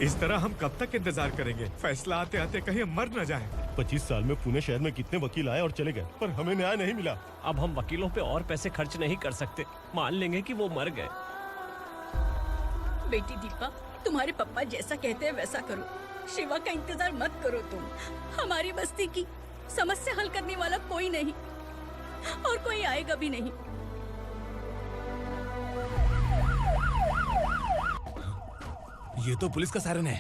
इस तरह हम कब तक इंतजार करेंगे? फैसला आते आते कहीं हम मर न जाएं। 25 साल में पुणे शहर में कितने वकील आए और चले गए, पर हमें न्याय नहीं मिला। अब हम वकीलों पे और पैसे खर्च नहीं कर सकते। मान लेंगे कि वो मर गए। बेटी दीपा, तुम्हारे पापा जैसा कहते हैं वैसा करो। शिवा का इंतजार मत करो तुम। हमारी बस्ती की समस्या हल करने वाला कोई नहीं और कोई आएगा भी नहीं। ये तो पुलिस का सायरन है।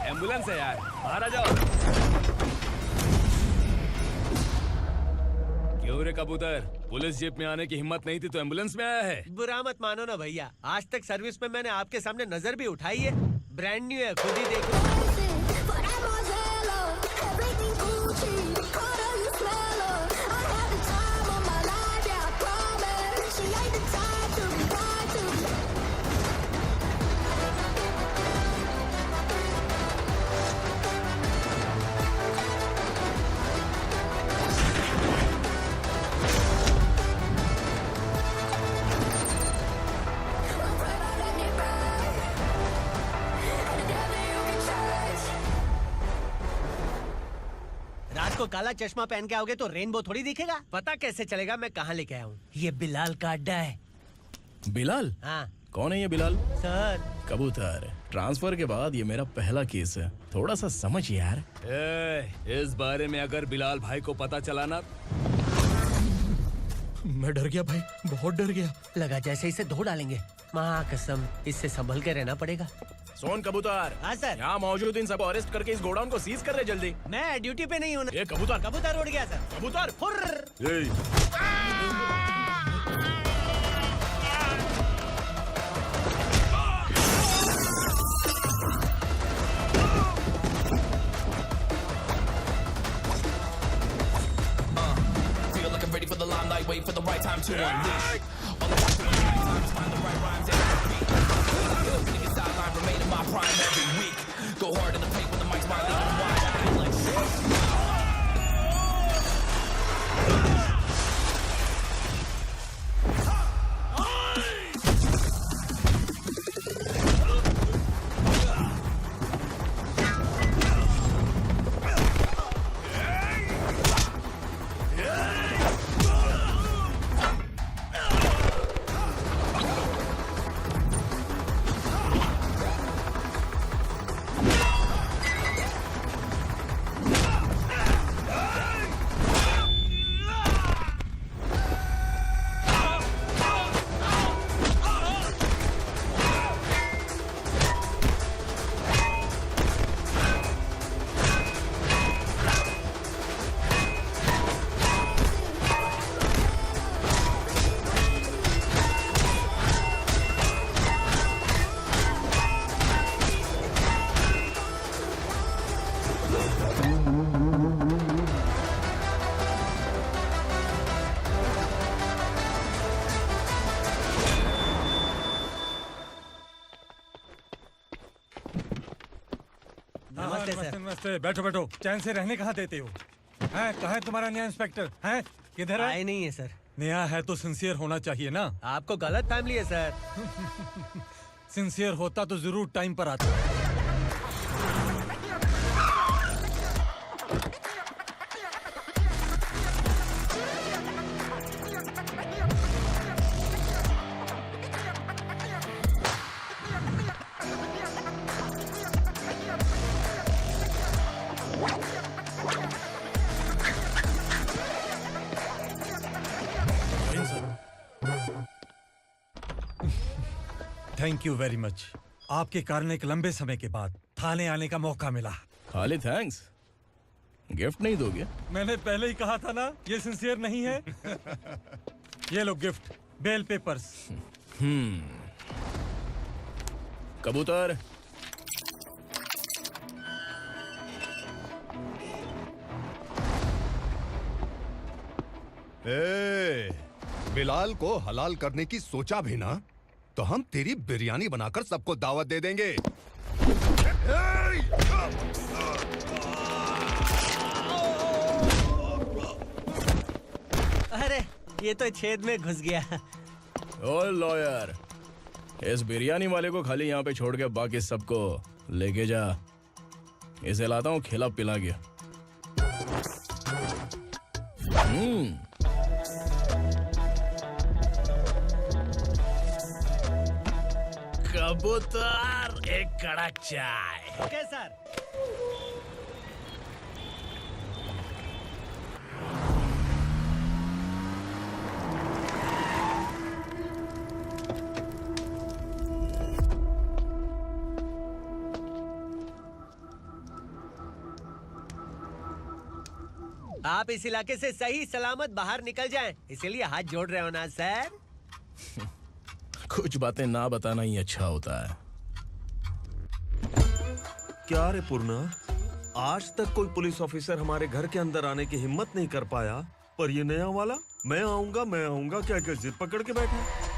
एम्बुलेंस है यार, बाहर आ जाओ। क्यों रे कबूतर, पुलिस जीप में आने की हिम्मत नहीं थी तो एम्बुलेंस में आया है? बुरा मत मानो ना भैया, आज तक सर्विस में मैंने आपके सामने नजर भी उठाई है। ब्रांड न्यू है, खुद ही देखो। रात को काला चश्मा पहन के आओगे तो रेनबो थोड़ी दिखेगा। पता कैसे चलेगा मैं कहाँ लेके आया हूँ? ये बिलाल का अड्डा है। बिलाल? हाँ कौन है ये बिलाल? सर, कबूतर, ट्रांसफर के बाद ये मेरा पहला केस है, थोड़ा सा समझ यार। इस बारे में अगर बिलाल भाई को पता चला ना। मैं डर गया भाई, बहुत डर गया। लगा जैसे इसे धो डालेंगे। माँ कसम, इससे संभल के रहना पड़ेगा। सोन कबूतर। हाँ सर। यहाँ मौजूद इन सबको अरेस्ट करके इस गोडाउन को सीज कर रहे जल्दी। मैं ड्यूटी पे नहीं हूँ। ये कबूतर। कबूतर उड़ गया सर। कबूतर फुर्र। Ready for the limelight, wait for the right time to unleash. All I got to do is find the right rhymes and beat. Niggas sideline remain in my prime every week. Go hard in the paint when the mic's wide and wide. I feel like shit. नमस्ते, बैठो बैठो। चैन से रहने कहाँ देते हो? हैं, कहाँ है तुम्हारा नया इंस्पेक्टर? हैं, किधर है? आए नहीं है सर। नया है तो सिंसियर होना चाहिए ना। आपको गलत फैमिली है सर। सिंसियर होता तो जरूर टाइम पर आता। Thank you very much. आपके कारण एक लंबे समय के बाद थाने आने का मौका मिला। खाली थैंक्स, गिफ्ट नहीं दोगे? मैंने पहले ही कहा था ना, ये सिंसियर नहीं है। ये लो गिफ्ट, बेल पेपर्स। कबूतर, बिलाल को हलाल करने की सोचा भी ना, तो हम तेरी बिरयानी बनाकर सबको दावत दे देंगे। अरे ये तो छेद में घुस गया। ओ लॉयर, इस बिरयानी वाले को खाली यहाँ पे छोड़ के बाकी सबको लेके जा। इसे लाता हूँ खिला पिला गया। कबूतर, एक कड़क चाय। Okay sir. आप इस इलाके से सही सलामत बाहर निकल जाएं, इसीलिए हाथ जोड़ रहे हो ना सर? कुछ बातें ना बताना ही अच्छा होता है। क्या रे पूर्णा, आज तक कोई पुलिस ऑफिसर हमारे घर के अंदर आने की हिम्मत नहीं कर पाया, पर ये नया वाला मैं आऊंगा क्या क्या जिद पकड़ के बैठा।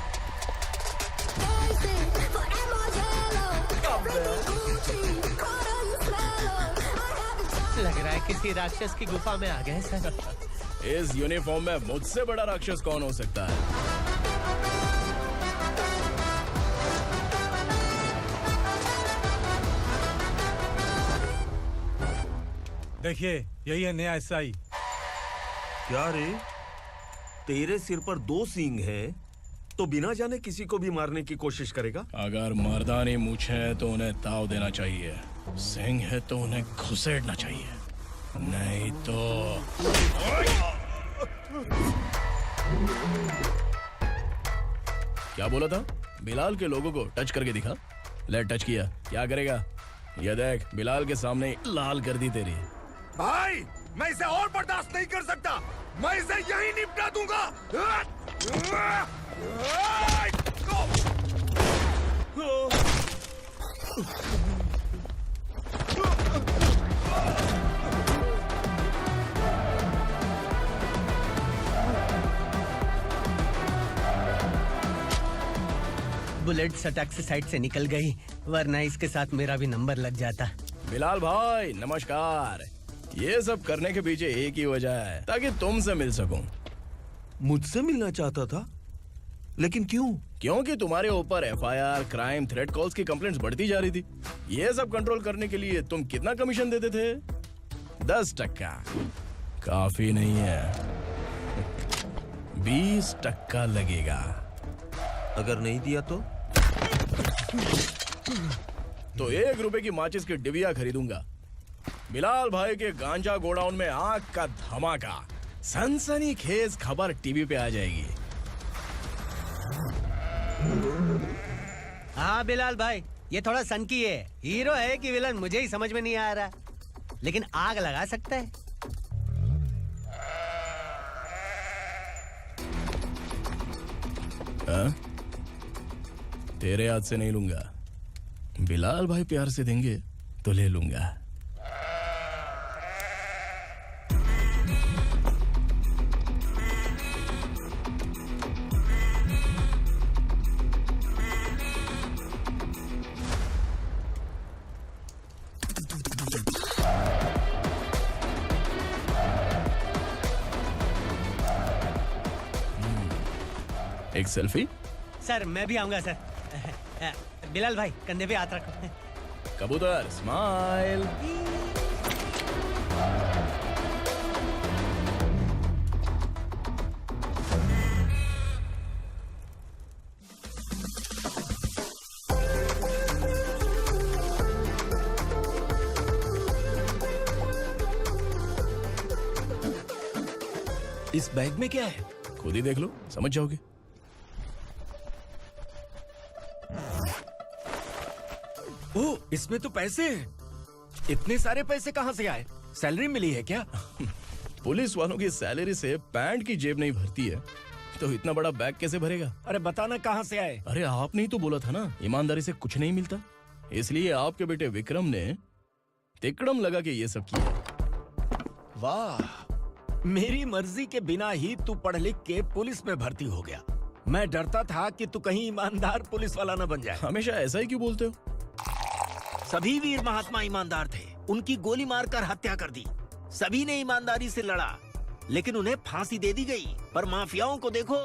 लग रहा है किसी राक्षस की गुफा में आ गए सर। इस यूनिफॉर्म में मुझसे बड़ा राक्षस कौन हो सकता है? देखिए, यही है नया एसआई। क्या रे, तेरे सिर पर 2 सींग है तो बिना जाने किसी को भी मारने की कोशिश करेगा? अगर मर्दानी मूछें हैं तो उन्हें ताव देना चाहिए, सिंह है तो उन्हें घुसेड़ना चाहिए, नहीं तो। क्या बोला था? बिलाल के लोगों को टच करके दिखा। ले टच किया, क्या करेगा? ये देख, बिलाल के सामने लाल कर दी तेरी। भाई, मैं इसे और बर्दाश्त नहीं कर सकता। मैं इसे यहीं निपटा दूंगा। बुलेट सटक से साइड से निकल गई, वरना इसके साथ मेरा भी नंबर लग जाता। बिलाल भाई नमस्कार। ये सब करने के पीछे एक ही वजह है, ताकि तुमसे मिल सकूं। मुझसे मिलना चाहता था, लेकिन क्यों? क्योंकि तुम्हारे ऊपर एफआईआर, क्राइम, थ्रेट कॉल्स की कंप्लेंट्स बढ़ती जा रही थी। ये सब कंट्रोल करने के लिए तुम कितना कमीशन देते थे? 10%। काफी नहीं है, 20% लगेगा। अगर नहीं दिया तो 1 रुपए की माचिस की डिबिया खरीदूंगा। बिलाल भाई के गांजा गोडाउन में आग का धमाका, सनसनीखेज खबर टीवी पे आ जाएगी। हाँ बिलाल भाई, ये थोड़ा सनकी है। हीरो है कि विलन मुझे ही समझ में नहीं आ रहा, लेकिन आग लगा सकता है। हाँ? तेरे हाथ से नहीं लूंगा, बिलाल भाई प्यार से देंगे तो ले लूंगा। एक सेल्फी? सर मैं भी आऊंगा सर। बिलाल भाई कंधे पे हाथ रखो। कबूतर स्माइल। इस बैग में क्या है? खुद ही देख लो, समझ जाओगे। ओह, इसमें तो पैसे हैं। इतने सारे पैसे कहाँ से आए? सैलरी मिली है क्या? पुलिस वालों की सैलरी से पैंट की जेब नहीं भरती है, तो इतना बड़ा बैग कैसे भरेगा? अरे बताना कहाँ से आए? अरे आपने ही तो बोला था ना, ईमानदारी से कुछ नहीं मिलता। इसलिए आपके बेटे विक्रम ने तिकड़म लगा के ये सब किया। वाह, मेरी मर्जी के बिना ही तू पढ़ लिख के पुलिस में भर्ती हो गया। मैं डरता था कि तू कहीं ईमानदार पुलिस वाला न बन जाए। हमेशा ऐसा ही क्यों बोलते हो? सभी वीर महात्मा ईमानदार थे, उनकी गोली मारकर हत्या कर दी। सभी ने ईमानदारी से लड़ा, लेकिन उन्हें फांसी दे दी गई। पर माफियाओं को देखो,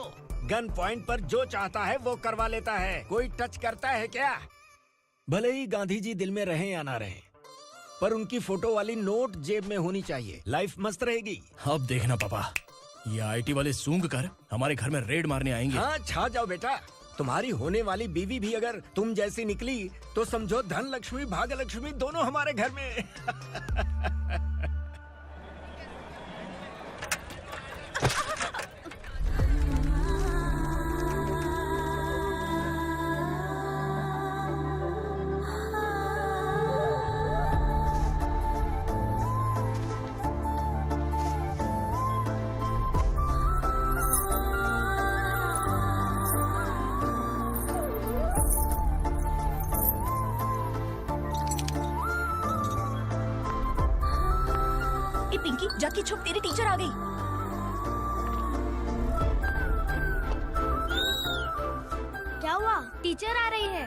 गन पॉइंट पर जो चाहता है वो करवा लेता है। कोई टच करता है क्या? भले ही गांधी जी दिल में रहे या ना रहे, पर उनकी फोटो वाली नोट जेब में होनी चाहिए। लाइफ मस्त रहेगी। अब देखना पापा, ये आईटी वाले सूंघ कर हमारे घर में रेड मारने आएंगे। हाँ, छा जाओ बेटा। तुम्हारी होने वाली बीवी भी अगर तुम जैसी निकली तो समझो धन लक्ष्मी भाग्य लक्ष्मी दोनों हमारे घर में। ए पिंकी, जाके छुप, तेरी टीचर आ गई। क्या हुआ? टीचर आ रही है।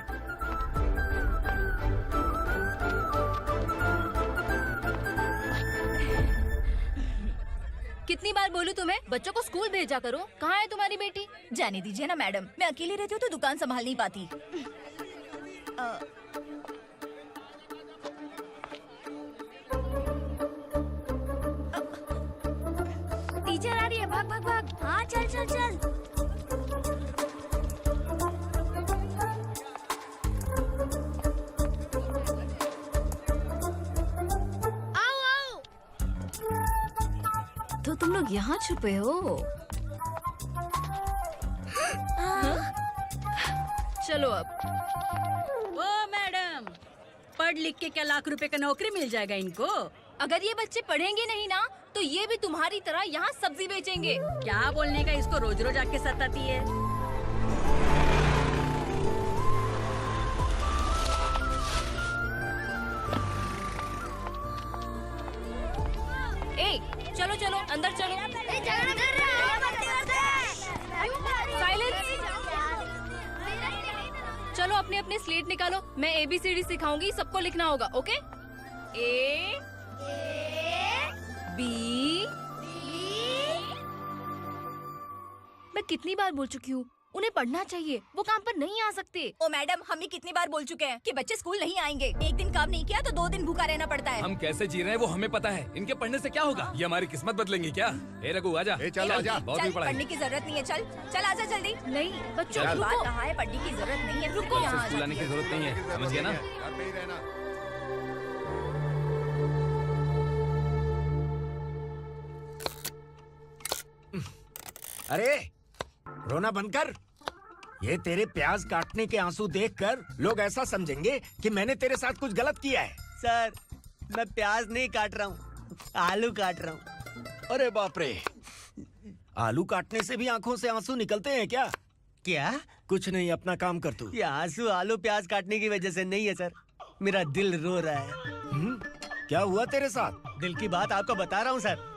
कितनी बार बोलूं तुम्हें, बच्चों को स्कूल भेजा करो। कहाँ है तुम्हारी बेटी? जाने दीजिए ना मैडम, मैं अकेली रहती हूँ तो दुकान संभाल नहीं पाती। टीचर आ रही है, भाग भाग भाग। हाँ, चल चल चल। आओ आओ। तो तुम लोग यहाँ छुपे हो? चलो अब। ओ मैडम, पढ़ लिख के क्या लाख रुपए का नौकरी मिल जाएगा इनको? अगर ये बच्चे पढ़ेंगे नहीं ना तो ये भी तुम्हारी तरह यहाँ सब्जी बेचेंगे। क्या बोलने का, इसको रोज रोज आके सताती है। ए, चलो चलो अंदर चलो। साइलेंस। चलो अपने अपने स्लेट निकालो, मैं ABCD सिखाऊंगी, सबको लिखना होगा। ओके? A B। मैं कितनी बार बोल चुकी हूँ, उन्हें पढ़ना चाहिए, वो काम पर नहीं आ सकते। ओ मैडम, हम भी कितनी बार बोल चुके हैं कि बच्चे स्कूल नहीं आएंगे। एक दिन काम नहीं किया तो 2 दिन भूखा रहना पड़ता है। हम कैसे जी रहे हैं वो हमें पता है, इनके पढ़ने से क्या होगा? ये हमारी किस्मत बदलेंगे क्या? ए रघु आजा। चल आजा। बहुत भी पढ़ाई। पढ़ने की जरूरत नहीं है, चल चल आजा जल्दी। नहीं बच्चों, बात कहा है, पढ़ने की जरूरत नहीं है, रुको। यहाँ स्कूल आने की जरूरत नहीं है, समझ गया ना? घर में ही रहना। अरे रोना बंद कर। ये तेरे प्याज काटने के आंसू देखकर लोग ऐसा समझेंगे कि मैंने तेरे साथ कुछ गलत किया है। सर, मैं प्याज नहीं काट रहा हूँ, आलू काट रहा हूँ। अरे बाप रे, आलू काटने से भी आंखों से आंसू निकलते हैं क्या? क्या? कुछ नहीं, अपना काम कर तू। ये आंसू आलू प्याज काटने की वजह से नहीं है सर, मेरा दिल रो रहा है। क्या हुआ तेरे साथ? दिल की बात आपको बता रहा हूँ सर।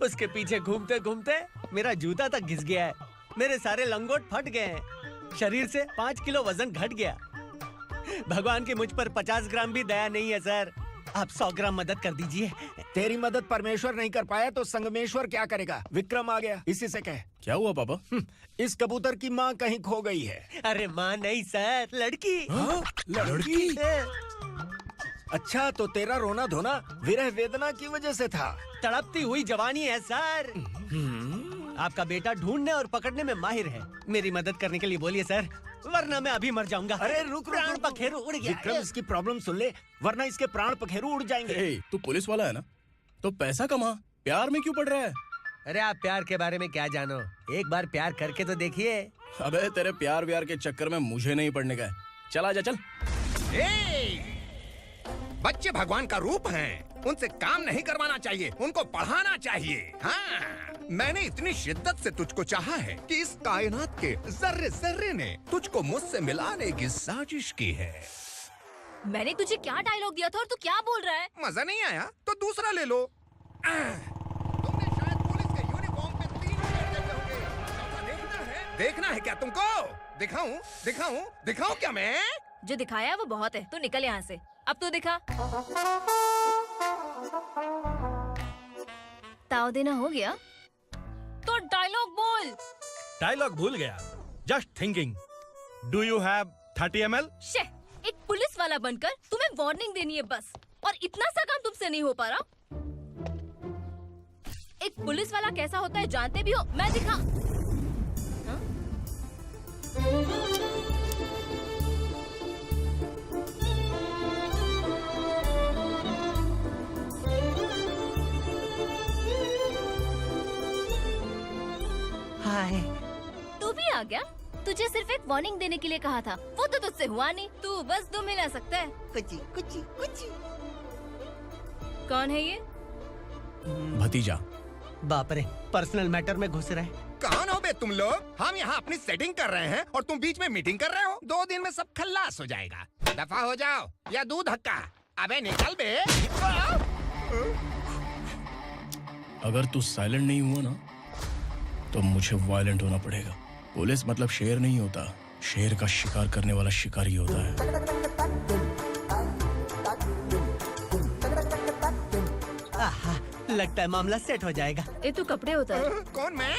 उसके पीछे घूमते घूमते मेरा जूता तक घिस गया है, मेरे सारे लंगोट फट गए हैं, शरीर से 5 किलो वजन घट गया। भगवान की मुझ पर 50 ग्राम भी दया नहीं है सर, आप 100 ग्राम मदद कर दीजिए। तेरी मदद परमेश्वर नहीं कर पाया तो संगमेश्वर क्या करेगा? विक्रम आ गया, इसी से कह। क्या हुआ पापा? इस कबूतर की माँ कहीं खो गई है। अरे माँ नहीं सर, लड़की। लड़की? अच्छा, तो तेरा रोना धोना विरह वेदना की वजह से था। तड़पती हुई जवानी है सर। आपका बेटा ढूंढने और पकड़ने में माहिर है, मेरी मदद करने के लिए बोलिए सर, वरना मैं अभी मर जाऊंगा। अरे रुक, प्राण पखेरु उड़ गया। विक्रम, इसकी प्रॉब्लम सुन ले, वरना इसके प्राण पखेरु उड़ जाएंगे। तू पुलिस वाला है ना, तो पैसा कमा, प्यार में क्यों पड़ रहा है? अरे आप प्यार के बारे में क्या जानो, एक बार प्यार करके तो देखिए। अबे तेरे प्यार व्यार के चक्कर में मुझे नहीं पड़ने का है। चल आजा चल। बच्चे भगवान का रूप हैं, उनसे काम नहीं करवाना चाहिए, उनको पढ़ाना चाहिए। हाँ, मैंने इतनी शिद्दत से तुझको चाहा है कि इस कायनात के जर्रे जर्रे ने तुझको मुझसे मिलाने की साजिश की है। मैंने तुझे क्या डायलॉग दिया था और तू क्या बोल रहा है? मजा नहीं आया तो दूसरा ले लो। तुमने शायद पुलिस के यूनिफॉर्म पे 3 शेर देखे होंगे। देखना है क्या तुमको? दिखाऊं दिखाऊं दिखाऊं क्या मैं? जो दिखाया वो बहुत है, तू निकल यहाँ से। अब तो दिखा। ताव देना हो गया? तो डायलॉग बोल। डायलॉग भूल गया। Just thinking. Do you have 30 ml? शे, एक पुलिस वाला बनकर तुम्हें वार्निंग देनी है बस, और इतना सा काम तुमसे नहीं हो पा रहा। एक पुलिस वाला कैसा होता है जानते भी हो? मैं दिखा। हाय। तू भी आ गया? तुझे सिर्फ एक वार्निंग देने के लिए कहा था, वो तो तुझसे हुआ नहीं। तू बस दम हिला सकता है। कुची कुची कुची। कौन है ये? भतीजा। बाप रे, पर्सनल मैटर में घुस रहे। कौन हो बे तुम लोग? हम यहाँ अपनी सेटिंग कर रहे हैं और तुम बीच में मीटिंग कर रहे हो। 2 दिन में सब खल्लास हो जाएगा। दफा हो जाओ या दूध धक्का। अबे निकल बे। अगर तू साइलेंट नहीं हुआ ना तो मुझे वायलेंट होना पड़ेगा। पुलिस मतलब शेर नहीं होता, शेर का शिकार करने वाला शिकारी होता है। आहा, लगता है मामला सेट हो जाएगा। ये तू कपड़े उतार। कौन मैं?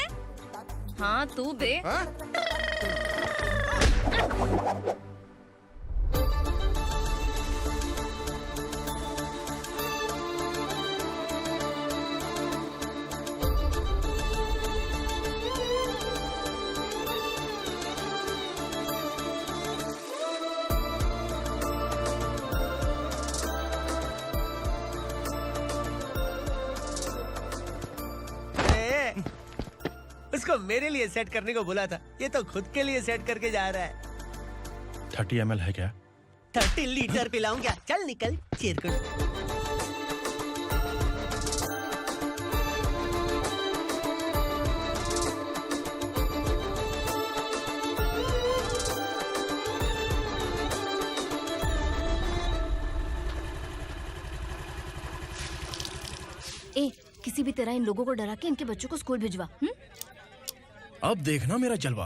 हाँ तू बे। उसको मेरे लिए सेट करने को बोला था, ये तो खुद के लिए सेट करके जा रहा है। 30 ml है क्या? 30 लीटर पिलाऊंगा। चल निकल चिरकुट। ए, किसी भी तरह इन लोगों को डरा के इनके बच्चों को स्कूल भिजवा। अब देखना मेरा जलवा।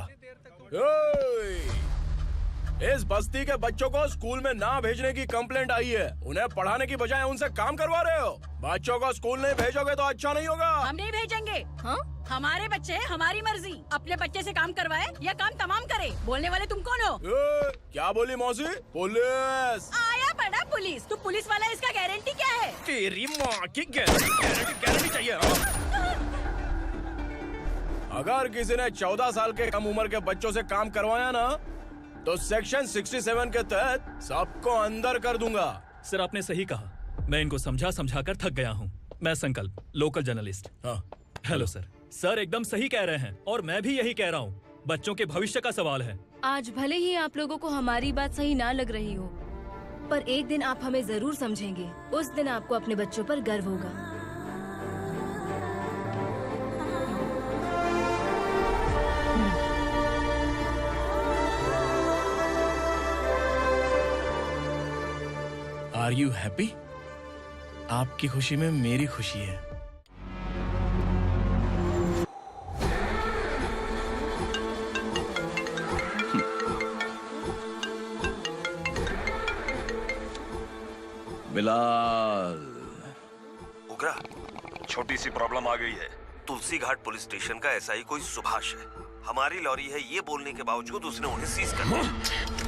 इस बस्ती के बच्चों को स्कूल में ना भेजने की कंप्लेंट आई है। उन्हें पढ़ाने की बजाय उनसे काम करवा रहे हो। बच्चों को स्कूल नहीं भेजोगे तो अच्छा नहीं होगा। हम नहीं भेजेंगे। हाँ? हमारे बच्चे हैं, हमारी मर्जी। अपने बच्चे से काम करवाए या काम तमाम करे। बोलने वाले तुम कौन हो? क्या बोली मौसी? पुलिस आया बड़ा पुलिस। तू पुलिस वाला, इसका गारंटी क्या है? तेरी माँ की गारंटी चाहिए। अगर किसी ने 14 साल के कम उम्र के बच्चों से काम करवाया ना तो सेक्शन 67 के तहत सबको अंदर कर दूंगा। सर आपने सही कहा। मैं इनको समझा कर थक गया हूँ। मैं संकल्प, लोकल जर्नलिस्ट। हाँ। Hello sir. सर एकदम सही कह रहे हैं और मैं भी यही कह रहा हूँ। बच्चों के भविष्य का सवाल है। आज भले ही आप लोगों को हमारी बात सही ना लग रही हो, पर एक दिन आप हमें जरूर समझेंगे। उस दिन आपको अपने बच्चों पर गर्व होगा। Are you happy? आपकी खुशी में मेरी खुशी है। बिलाल। उगरा, छोटी सी प्रॉब्लम आ गई है। तुलसी घाट पुलिस स्टेशन का एसआई कोई सुभाष है। हमारी लॉरी है ये बोलने के बावजूद उसने उन्हें सीज कर दिया।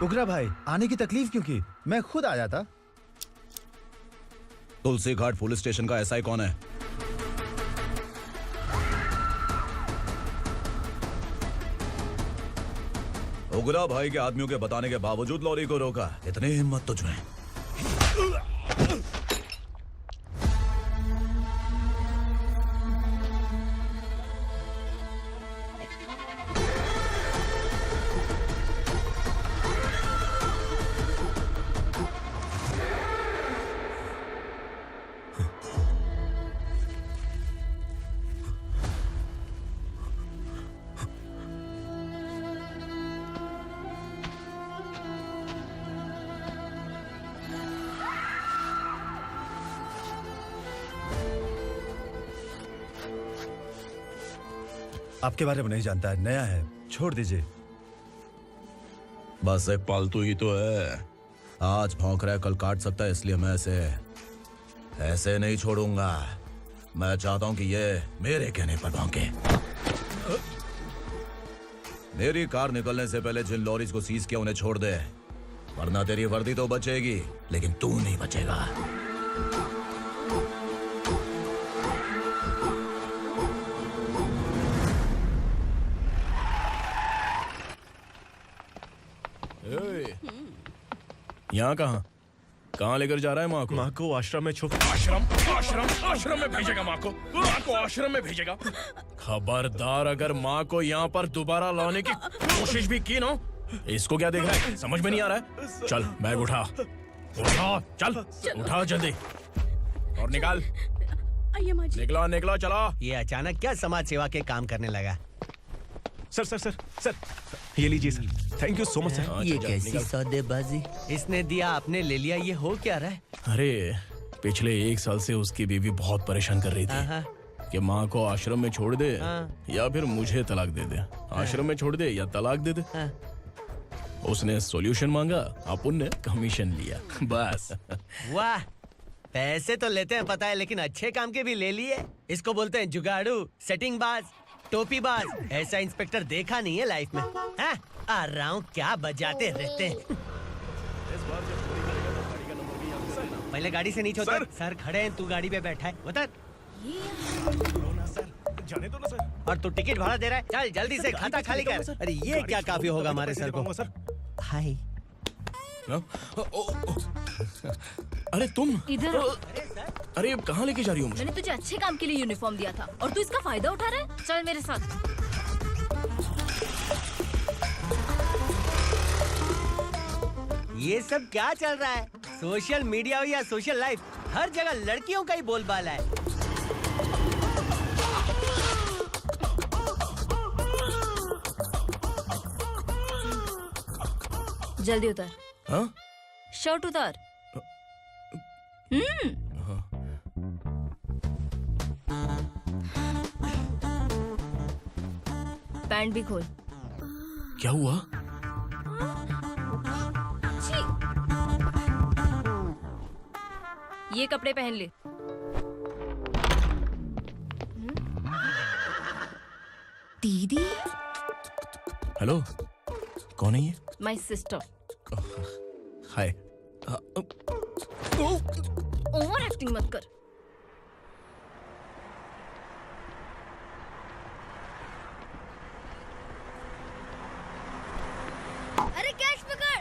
उगरा भाई, आने की तकलीफ क्यों की? मैं खुद आ जाता। तुलसी घाट पुलिस स्टेशन का एसआई कौन है? उगरा भाई के आदमियों के बताने के बावजूद लॉरी को रोका। इतनी हिम्मत तुझमें? आपके बारे में नहीं जानता है, नया है, छोड़ दीजिए। बस एक पालतू ही तो है। आज भौंक रहा है, कल काट सकता है, इसलिए मैं ऐसे नहीं छोड़ूंगा। मैं चाहता हूं कि ये मेरे कहने पर भौंके। मेरी कार निकलने से पहले जिन लॉरीज को सीज किया उन्हें छोड़ दे, वरना तेरी वर्दी तो बचेगी लेकिन तू नहीं बचेगा। यहाँ कहाँ लेकर जा रहा है माँ को? माँ को आश्रम में आश्रम में भेजेगा माँ को आश्रम में भेजेगा। खबरदार, अगर माँ को यहाँ पर दोबारा लाने की कोशिश भी की ना, इसको क्या देख रहा है, समझ में नहीं आ रहा है? चल बैग उठा, चल उठा जल्दी और निकाल। निकला चला। ये अचानक क्या समाज सेवा के काम करने लगा? सर ये लीजिए sir, thank you so much sir. ये कैसी सौदेबाजी? इसने दिया, आपने ले लिया, ये हो क्या रहा है? अरे पिछले 1 साल से उसकी बीवी बहुत परेशान कर रही थी कि माँ को आश्रम में छोड़ दे या फिर मुझे तलाक दे दे। आश्रम में छोड़ दे या तलाक दे दे। उसने सॉल्यूशन मांगा, अपन ने कमीशन लिया, बस। वाह, पैसे तो लेते हैं पता है, लेकिन अच्छे काम के भी ले लिए। इसको बोलते हैं जुगाड़ू, सेटिंग बाज, टोपी बाज। ऐसा इंस्पेक्टर देखा नहीं है लाइफ में। हाँ? आ रहा हूँ, क्या बजाते रहते हैं। पहले गाड़ी से नीचे उतर। सर खड़े हैं, तू गाड़ी पे बैठा है, उतर। जाने दो ना सर। और तू टिकट भाड़ा दे रहा है, चल जल्दी से खाता खाली कर। अरे ये क्या काफी होगा हमारे सर को। हाय। अरे तुम इधर। अरे अब कहाँ लेके जा रही हो मुझे? मैंने तुझे अच्छे काम के लिए यूनिफॉर्म दिया था और तू इसका फायदा उठा रहा है। चल मेरे साथ। ये सब क्या चल रहा है? सोशल मीडिया हो या सोशल लाइफ, हर जगह लड़कियों का ही बोलबाला है। जल्दी उतर। हाँ? शर्ट उतार। पैंट भी खोल। क्या हुआ? ये कपड़े पहन ले। दीदी। हेलो, कौन है ये? My sister. Hi. Over acting मत कर। अरे कैच पकड़।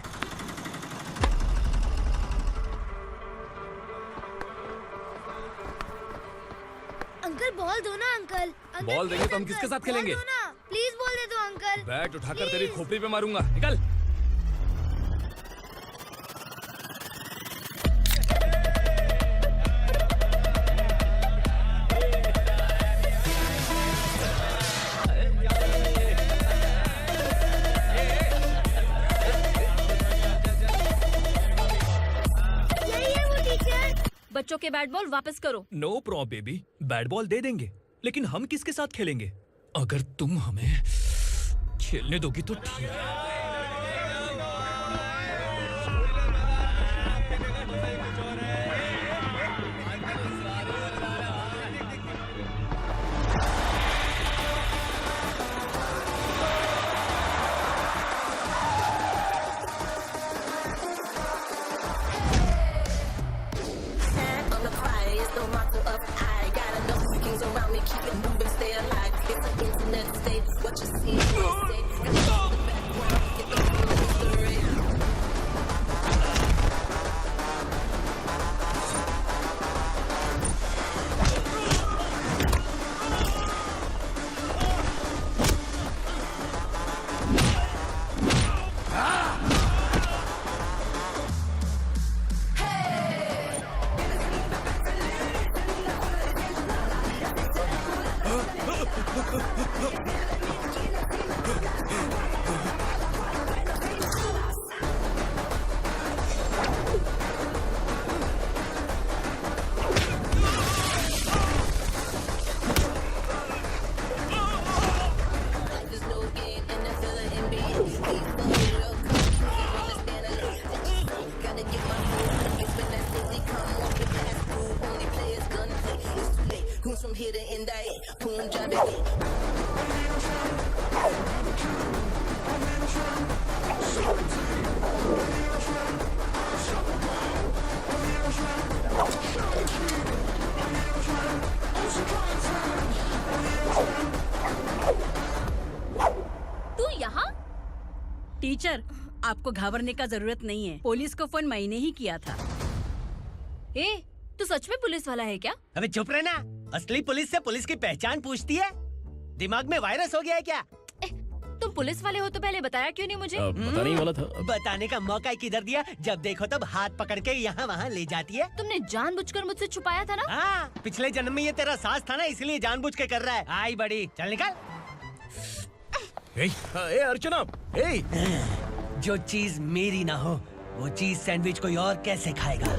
अंकल बॉल दो ना अंकल। बॉल देंगे तो हम किसके साथ खेलेंगे? प्लीज बॉल दे दो अंकल। बैट उठाकर तेरी खोपड़ी पे मारूंगा, निकल। बच्चों के बैट बॉल वापस करो। No problem baby, bat ball दे देंगे, लेकिन हम किसके साथ खेलेंगे? अगर तुम हमें खेलने दोगी तो ठीक है। from here to end that. Punjabi. तू यहाँ? टीचर, आपको घबराने का जरूरत नहीं है। पुलिस को फोन मैंने ही किया था। ए, तू सच में पुलिस वाला है क्या? अबे चुप रहना। असली पुलिस से पुलिस की पहचान पूछती है? दिमाग में वायरस हो गया है क्या? तुम पुलिस वाले हो तो पहले बताया क्यों नहीं मुझे? बताने ही वाला था। बताने का मौका किधर दिया? जब देखो तब हाथ पकड़ के यहाँ वहाँ ले जाती है। तुमने जानबूझकर मुझसे छुपाया था ना? हाँ, पिछले जन्म में ये तेरा सास था ना, इसलिए जानबूझ के कर रहा है। आई बड़ी, चल निकल। ए अर्चना, जो चीज मेरी ना हो वो चीज सैंडविच कोई और कैसे खाएगा?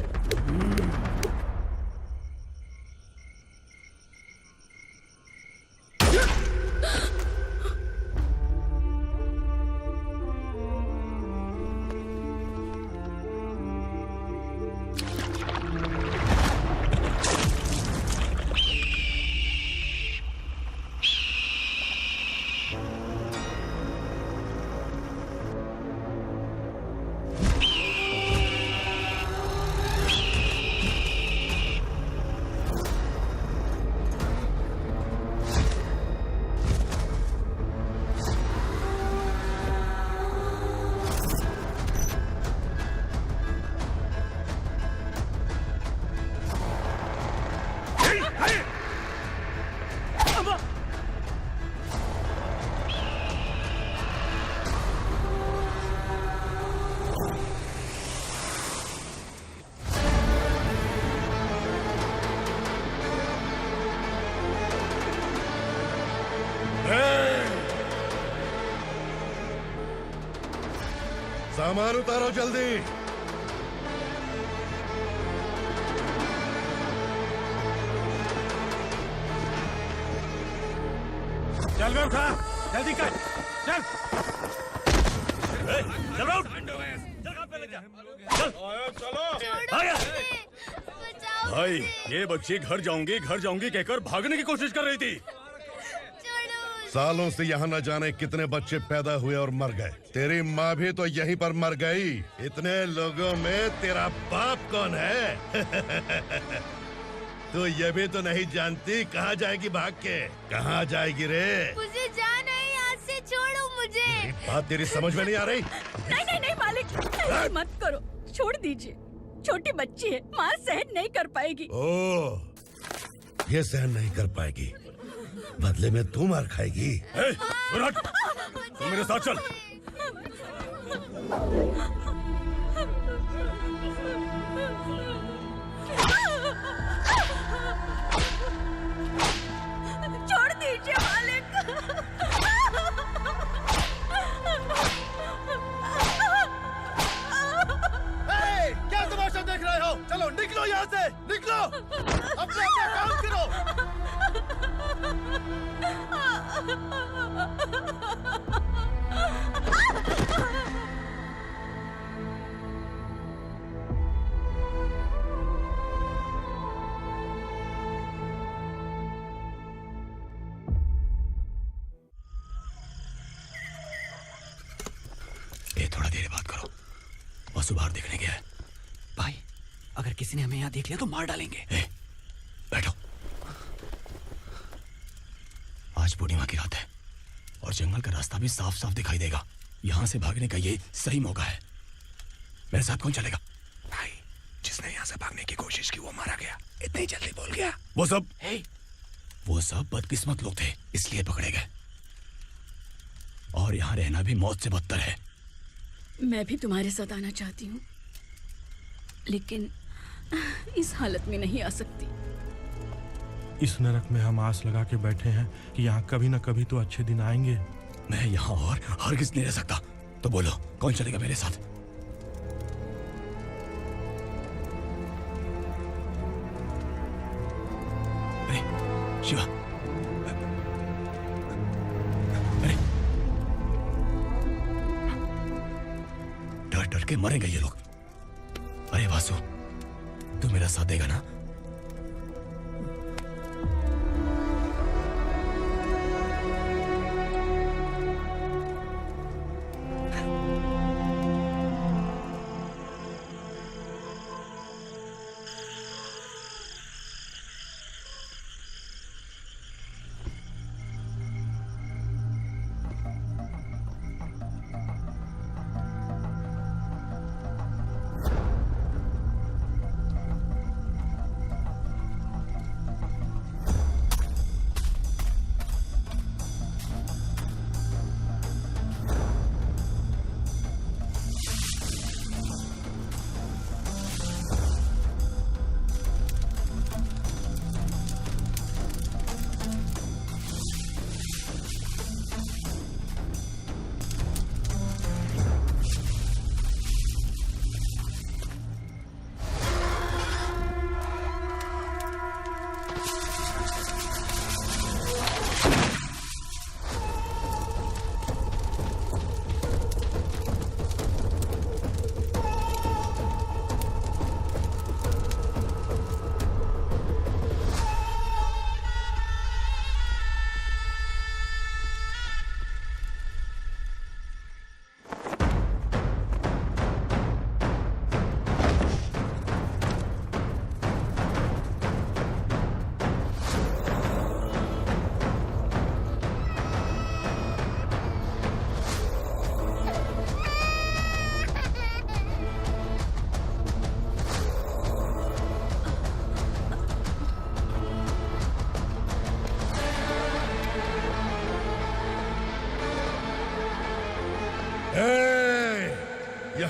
सामान उतारो जल्दी। चल बे उठा, जल्दी कर, चल। चल आउट। भाई, ये बच्ची घर जाऊंगी कहकर भागने की कोशिश कर रही थी। सालों से यहाँ न जाने कितने बच्चे पैदा हुए और मर गए। तेरी माँ भी तो यहीं पर मर गई। इतने लोगों में तेरा बाप कौन है? तू ये भी तो नहीं जानती कहाँ जाएगी भाग के? कहाँ जाएगी रे? मुझे जाना है, यहाँ से छोड़ो मुझे। बात तेरी समझ में नहीं आ रही? नहीं मालिक, ऐसे मत करो, छोड़ दीजिए। छोटी बच्ची है, माँ सहन नहीं कर पाएगी। ओह, ये सहन नहीं कर पाएगी, बदले में तू मार खाएगी। तू मेरे साथ चल। छोड़ दीजिए मालिक। क्या तमाशा देख रहे हो? चलो निकलो यहाँ से, निकलो। अपना काम करो। ए, थोड़ा देर बात करो। वसु बाहर देखने गया है। भाई, अगर किसी ने हमें यहाँ देख लिया तो मार डालेंगे। बैठो। आज पूर्णिमा की रात है और जंगल का रास्ता भी साफ साफ दिखाई देगा। यहाँ से भागने का ये सही मौका है। मेरे साथ कौन चलेगा? भाई, जिसने यहाँ से भागने की कोशिश की वो मारा गया। इतनी जल्दी बोल गया। वो सब बदकिस्मत लोग थे, इसलिए पकड़े गए। और यहाँ रहना भी मौत से बदतर है। मैं भी तुम्हारे साथ आना चाहती हूँ, लेकिन इस हालत में नहीं आ सकती। इस नरक में हम आस लगा के बैठे हैं कि यहाँ कभी न कभी तो अच्छे दिन आएंगे। मैं यहाँ और हरगिज़ नहीं रह सकता। तो बोलो, कौन चलेगा मेरे साथ? अरे शिवा, अरे डर डर के मरेंगे ये लोग। अरे वासु, तू मेरा साथ देगा ना?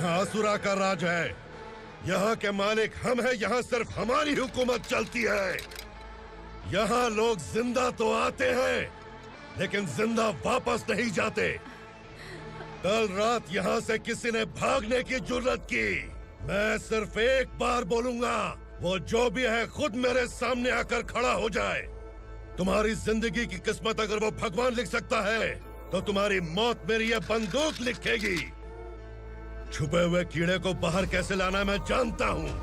यहाँ असुरा का राज है। यहाँ के मालिक हम हैं, यहाँ सिर्फ हमारी हुकूमत चलती है। यहाँ लोग जिंदा तो आते हैं लेकिन जिंदा वापस नहीं जाते। कल रात यहाँ से किसी ने भागने की जुर्रत की, मैं सिर्फ एक बार बोलूंगा, वो जो भी है खुद मेरे सामने आकर खड़ा हो जाए। तुम्हारी जिंदगी की किस्मत अगर वो भगवान लिख सकता है तो तुम्हारी मौत मेरी ये बंदूक लिखेगी। छुपे हुए कीड़े को बाहर कैसे लाना मैं जानता हूँ।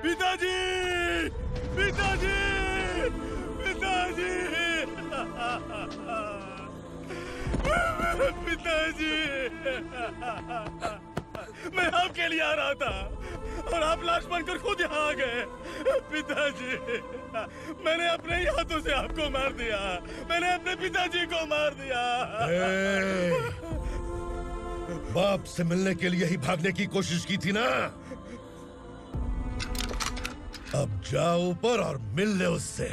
पिताजी, पिताजी, पिताजी, पिताजी, मैं आपके लिए आ रहा था और आप लाश बनकर खुद यहाँ आ गए। पिताजी, मैंने अपने ही हाथों से आपको मार दिया। मैंने अपने पिताजी को मार दिया। बाप से मिलने के लिए ही भागने की कोशिश की थी ना? अब जाओ ऊपर और मिल ले उससे।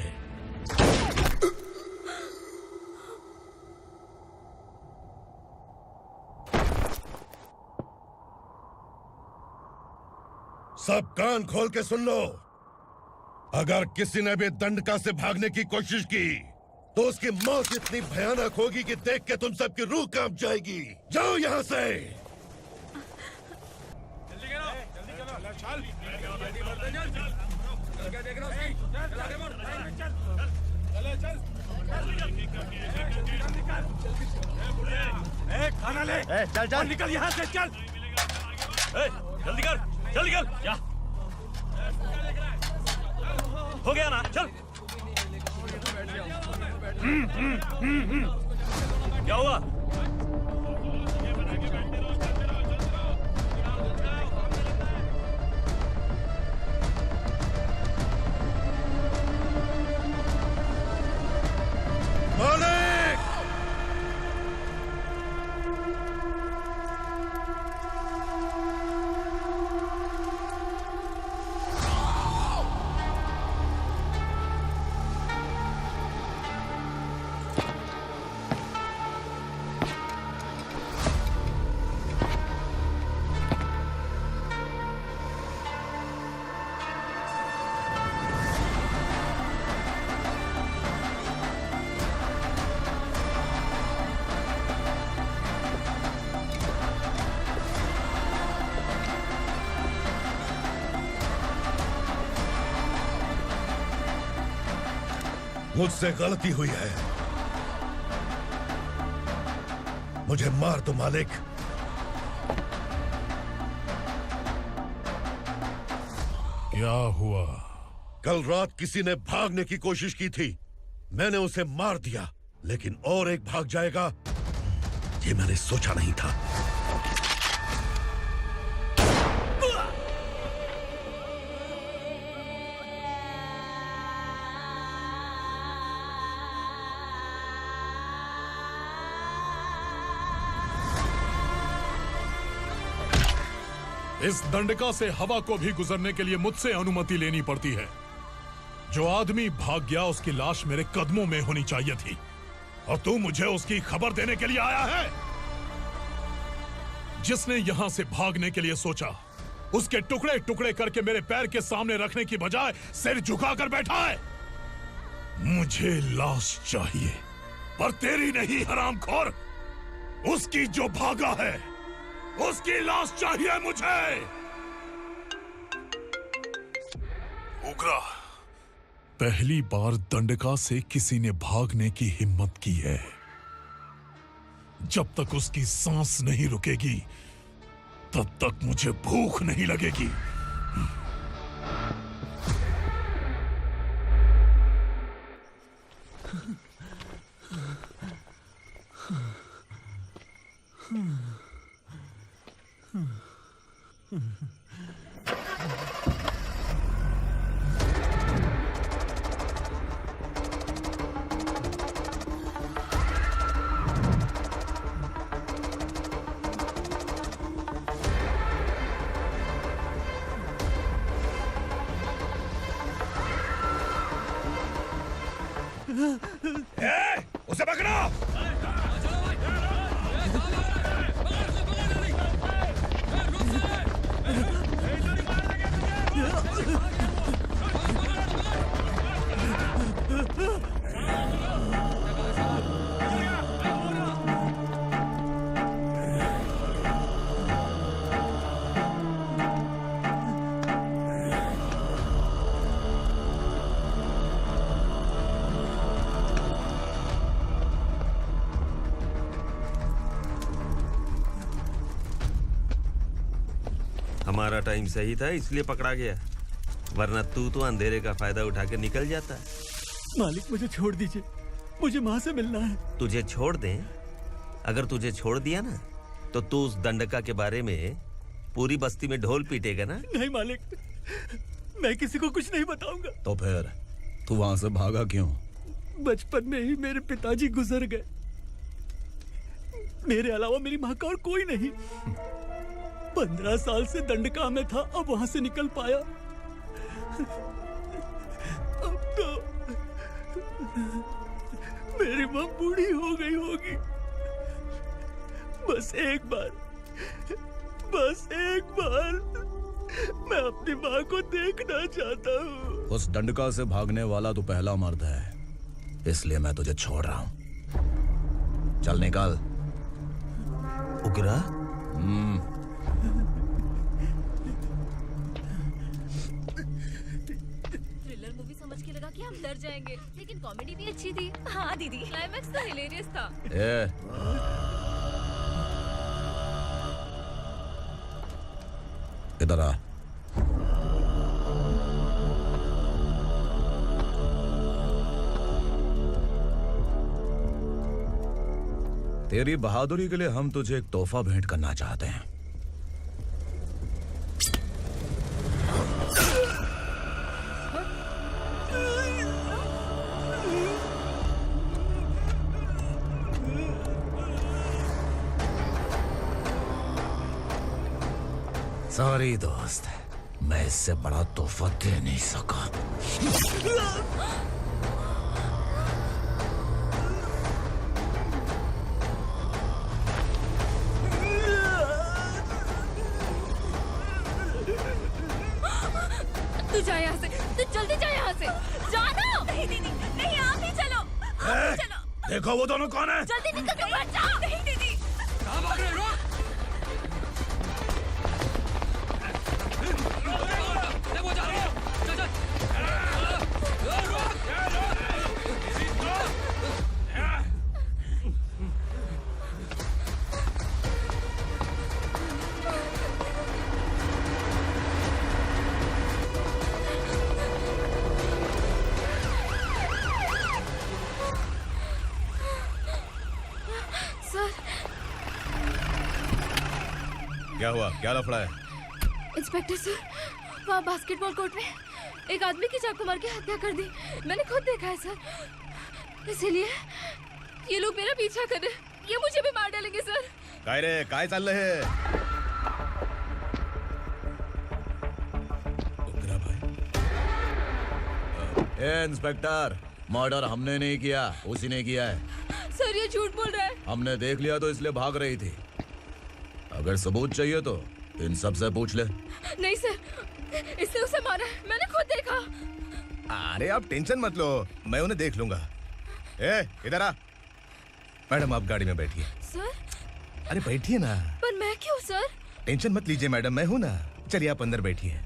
सब कान खोल के सुन लो। अगर किसी ने भी दंडका से भागने की कोशिश की तो उसकी मौत इतनी भयानक होगी कि देख के तुम सबकी रूह कांप जाएगी। जाओ यहाँ से। खाना ले। चल चल निकल यहाँ से, चल। जल्दी कर, जल्दी कर। क्या हो गया ना? चल। क्या हुआ? मालिक! मुझसे गलती हुई है, मुझे मार दो मालिक। क्या हुआ? कल रात किसी ने भागने की कोशिश की थी, मैंने उसे मार दिया, लेकिन और एक भाग जाएगा ये मैंने सोचा नहीं था। इस दंडका से हवा को भी गुजरने के लिए मुझसे अनुमति लेनी पड़ती है। जो आदमी भाग गया उसकी लाश मेरे कदमों में होनी चाहिए थी, और तू मुझे उसकी खबर देने के लिए आया है। जिसने यहां से भागने के लिए सोचा उसके टुकड़े टुकड़े करके मेरे पैर के सामने रखने की बजाय सिर झुकाकर बैठा है। मुझे लाश चाहिए, पर तेरी नहीं हरामखोर, उसकी जो भागा है उसकी लाश चाहिए मुझे। उग्रा, पहली बार दंडका से किसी ने भागने की हिम्मत की है। जब तक उसकी सांस नहीं रुकेगी तब तक मुझे भूख नहीं लगेगी। उसे पकड़ो। हमारा टाइम सही था इसलिए पकड़ा गया, वरना तू तो अंधेरे का फायदा उठा के निकल जाता। मालिक मुझे छोड़ दीजिए, मुझे माँ से मिलना है। तुझे छोड़ दें? अगर तुझे छोड़ दिया ना तो तू उस दंडका के बारे में पूरी बस्ती में ढोल पीटेगा ना। नहीं मालिक, मैं किसी को कुछ नहीं बताऊंगा। तो फिर तू वहां से भागा क्यों? बचपन में ही मेरे पिताजी गुजर गए, मेरे अलावा मेरी माँ का और कोई नहीं। 15 साल से दंडका में था, अब वहां से निकल पाया। अब तो मेरी माँ बूढ़ी हो गई होगी। बस एक बार मैं अपनी माँ को देखना चाहता हूँ। उस दंडका से भागने वाला तू पहला मर्द है, इसलिए मैं तुझे छोड़ रहा हूँ। चल निकल। उग्रा? थ्रिलर मूवी समझ के लगा कि हम डर जाएंगे, लेकिन कॉमेडी भी अच्छी थी। हाँ दीदी, क्लाइमैक्स तो हिलेरियस था। इधर आ। तेरी बहादुरी के लिए हम तुझे एक तोहफा भेंट करना चाहते हैं। सॉरी दोस्त, मैं इससे बड़ा तोहफा दे नहीं सका। तू जा यहाँ से, तू जल्दी जा यहाँ से। जानो। नहीं दीदी, नहीं आप ही चलो, आप ही चलो। देखो वो दोनों कौन है? जल्दी निकल के मत जाओ। नहीं दीदी। कहाँ भाग रहे हो? क्या हुआ? क्या लफड़ा है? इंस्पेक्टर सर, वहाँ बास्केटबॉल कोर्ट में एक आदमी की चाकू मार के हत्या कर दी। मैंने खुद देखा है सर, इसीलिए ये लोग मेरा पीछा कर रहे हैं। ये मुझे भी मार डालेंगे सर। काय रे, काय चाल रहे हैं? इंस्पेक्टर, मर्डर हमने नहीं किया, उसी ने किया है। सर ये झूठ बोल रहा है। हमने देख लिया तो इसलिए भाग रही थी। अगर सबूत चाहिए तो इन सब से पूछ ले। नहीं सर, इसने उसे मारा है, मैंने खुद देखा। अरे आप टेंशन मत लो, मैं उन्हें देख लूंगा। इधर आ। मैडम आप गाड़ी में बैठिए। सर? अरे बैठिए ना। पर मैं क्यों सर? टेंशन मत लीजिए मैडम, मैं हूं ना। चलिए आप अंदर बैठिए।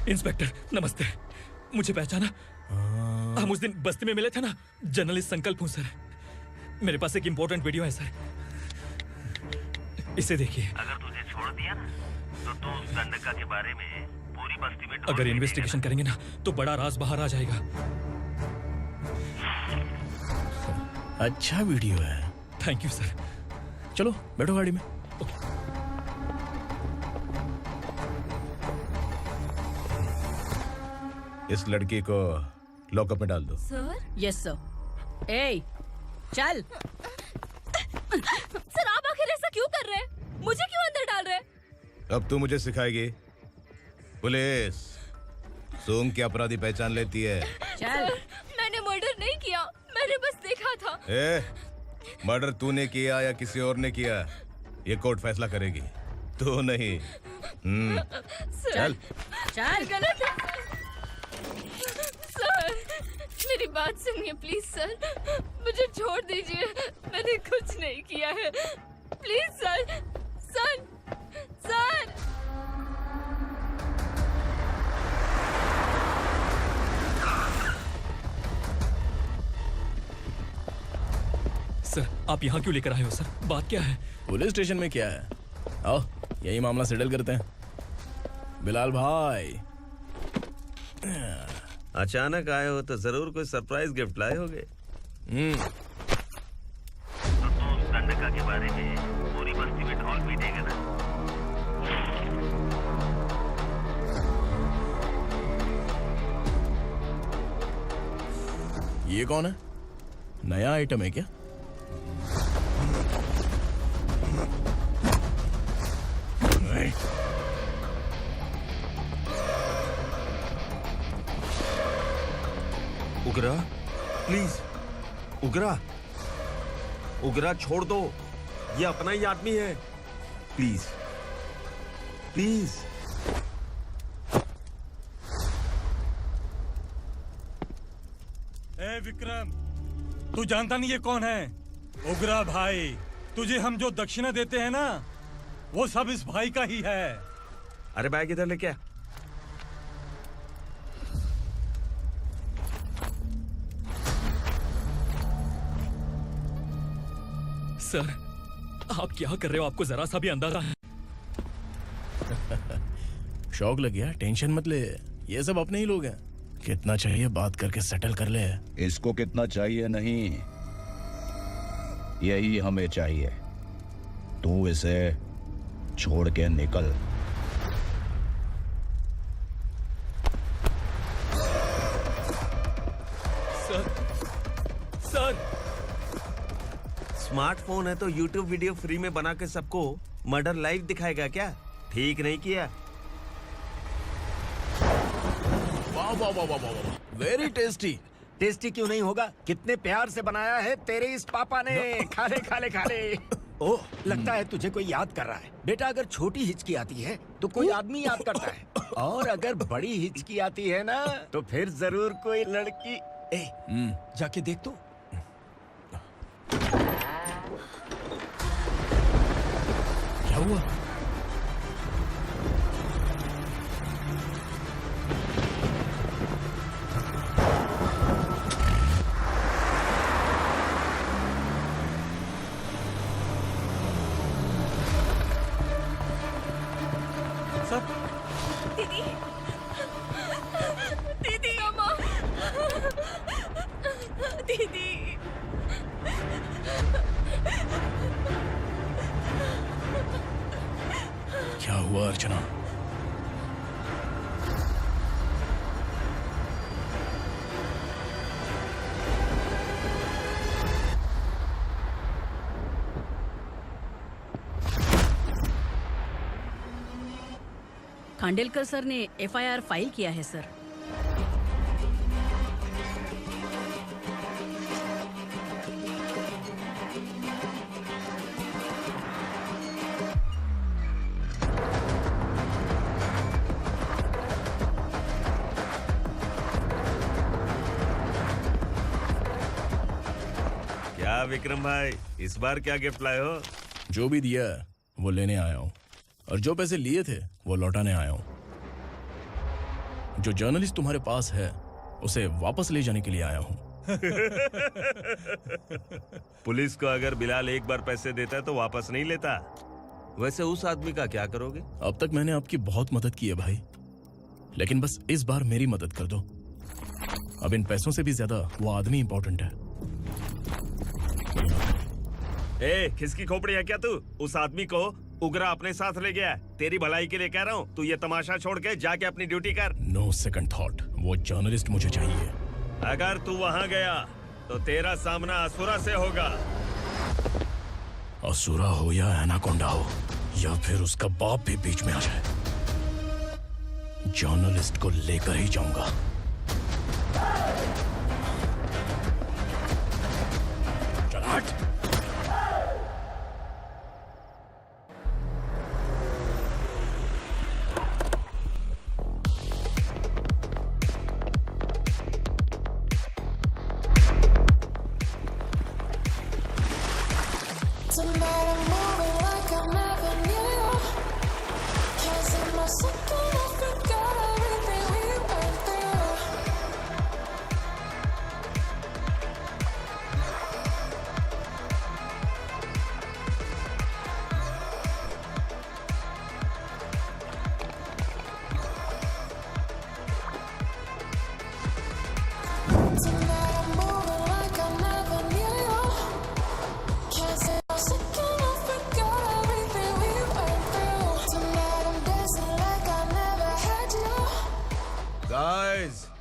इंस्पेक्टर नमस्ते, मुझे पहचाना? हम उस दिन बस्ती में मिले थे ना। जर्नलिस्ट संकल्प हूँ सर। मेरे पास एक इम्पोर्टेंट वीडियो है सर, इसे देखिए। अगर तुझे छोड़ दिया ना तो तू उस दंडका के बारे में पूरी बस्ती में अगर इन्वेस्टिगेशन करेंगे ना तो बड़ा राज बाहर आ जाएगा। अच्छा वीडियो है। Thank you sir. चलो बैठो गाड़ी में। इस लड़की को लॉकअप में डाल दो। सर? Yes sir. ए चल। सर आप आखिर ऐसा क्यों कर रहे हैं? मुझे क्यों अंदर डाल रहे हैं? अब तू मुझे सिखाएगी? पुलिस सूंघ के अपराधी पहचान लेती है। सर, मैंने मर्डर नहीं किया, मैंने बस देखा था। मर्डर तूने किया या किसी और ने किया, ये कोर्ट फैसला करेगी, तू नहीं। चल चल। गलत है सर, मेरी बात सुनिए प्लीज सर, मुझे छोड़ दीजिए, मैंने कुछ नहीं किया है, please sir. Sir sir sir आप यहाँ क्यों लेकर आए हो सर? बात क्या है? पुलिस स्टेशन में क्या है? आओ यही मामला सेटल करते हैं। बिलाल भाई अचानक आए हो तो जरूर कोई सरप्राइज गिफ्ट लाए होगे। दंडका के बारे में पूरी बस्ती में ढोल पीटेगा ना। ये कौन है? नया आइटम है क्या? उगरा प्लीज, उगरा उगरा छोड़ दो, ये अपना ही आदमी है, प्लीज प्लीज। ए विक्रम, तू जानता नहीं ये कौन है? उगरा भाई। तुझे हम जो दक्षिणा देते हैं ना, वो सब इस भाई का ही है। अरे बैग इधर लेके आ। सर आप क्या कर रहे हो? आपको जरा सा भी अंदाजा है? शौक लग गया? टेंशन मत ले, ये सब अपने ही लोग हैं। कितना चाहिए बात करके सेटल कर ले। इसको कितना चाहिए नहीं, यही हमें चाहिए। तू इसे छोड़ के निकल। सर सर स्मार्टफोन है तो YouTube वीडियो फ्री में बना के सबको मर्डर लाइव दिखाएगा क्या? ठीक नहीं किया। वाह वाह वाह वाह वाह, वेरी टेस्टी। टेस्टी क्यों नहीं होगा? कितने प्यार से बनाया है तेरे इस पापा ने। खा ले खा ले खा ले। ओह, लगता है तुझे कोई याद कर रहा है। बेटा अगर छोटी हिचकी आती है तो कोई आदमी याद करता है, और अगर बड़ी हिचकी आती है ना तो फिर जरूर कोई लड़की। जाके देख तो। क्या हुआ? दीदी, दीदी, अम्मा, दीदी। क्या हुआ अर्चना? खांडेलकर सर ने एफआईआर फाइल किया है सर। क्या विक्रम भाई, इस बार क्या गिफ्ट लाए हो? जो भी दिया है वो लेने आया हूँ, और जो पैसे लिए थे वो लौटाने आया हूँ। जो जर्नलिस्ट तुम्हारे पास है उसे वापस ले जाने के लिए आया हूँ। पुलिस को अगर बिलाल एक बार पैसे देता है तो वापस नहीं लेता। वैसे उस आदमी का क्या करोगे? अब तक मैंने आपकी बहुत मदद की है भाई, लेकिन बस इस बार मेरी मदद कर दो। अब इन पैसों से भी ज्यादा वो आदमी इंपॉर्टेंट है। ए, किसकी खोपड़ी है क्या तू? उस आदमी को उगरा अपने साथ ले गया है। तेरी भलाई के लिए कह रहा हूँ, तू ये तमाशा छोड़ के जाके अपनी ड्यूटी कर। नो सेकंड थॉट, वो जर्नलिस्ट मुझे चाहिए। अगर तू वहाँ गया तो तेरा सामना असुरा से होगा। असुरा हो या एनाकोंडा हो या फिर उसका बाप भी बीच में आ जाए, जर्नलिस्ट को लेकर ही जाऊंगा। चल हट।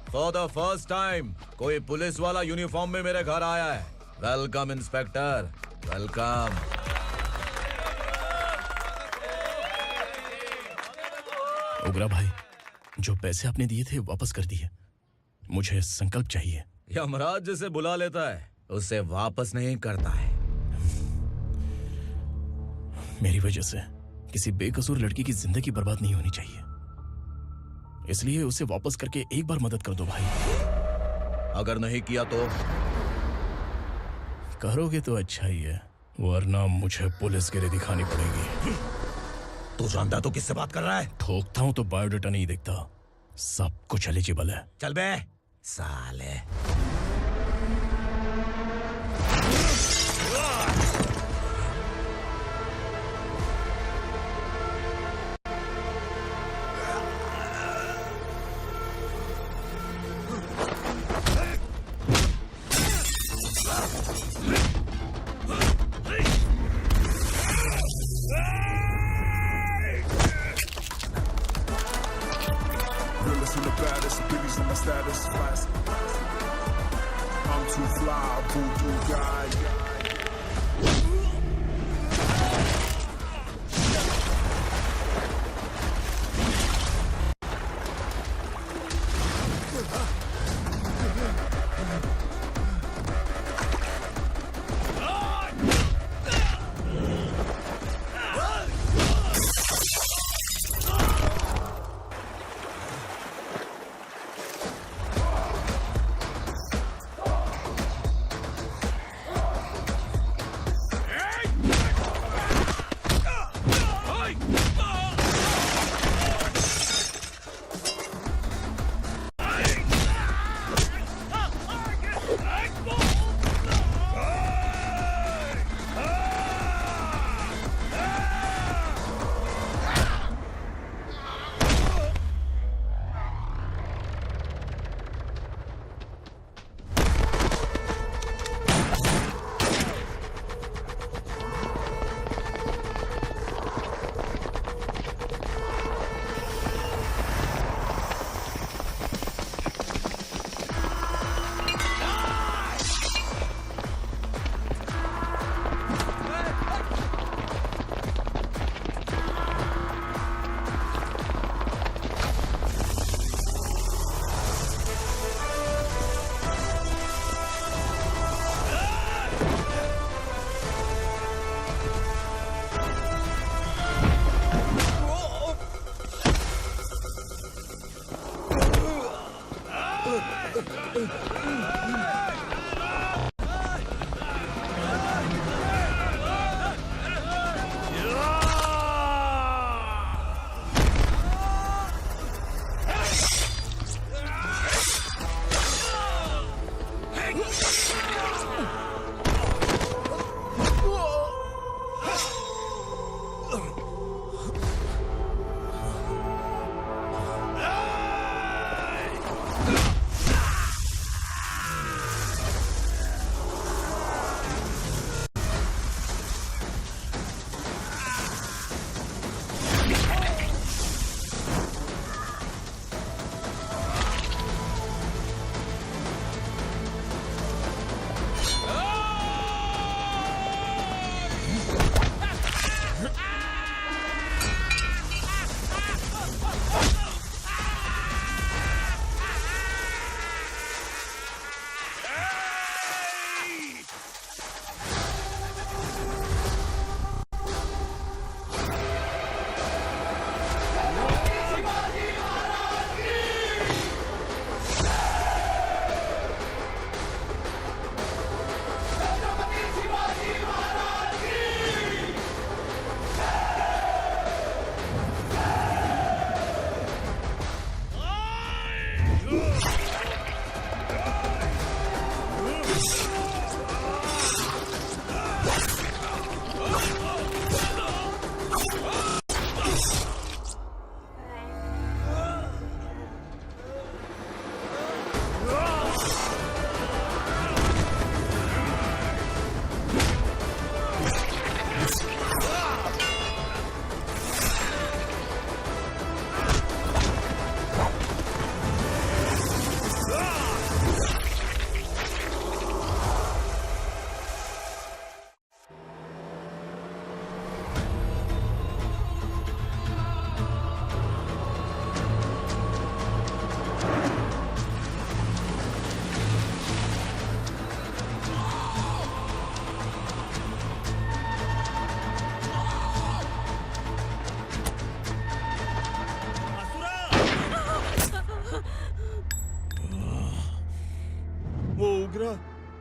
फॉर द फर्स्ट टाइम कोई पुलिस वाला यूनिफॉर्म में मेरे घर आया है। Welcome inspector, welcome. उगरा भाई, जो पैसे आपने दिए थे वापस कर दिए। मुझे संकल्प चाहिए। यमराज जिसे बुला लेता है उसे वापस नहीं करता है। मेरी वजह से किसी बेकसूर लड़की की जिंदगी बर्बाद नहीं होनी चाहिए, इसलिए उसे वापस करके एक बार मदद कर दो भाई। अगर नहीं किया तो? करोगे तो अच्छा ही है, वरना मुझे पुलिस गिरी दिखानी पड़ेगी। तू जानता तो किससे बात कर रहा है? ठोकता हूं तो बायोडाटा नहीं दिखता, सब कुछ एलिजिबल है। चल बे साले।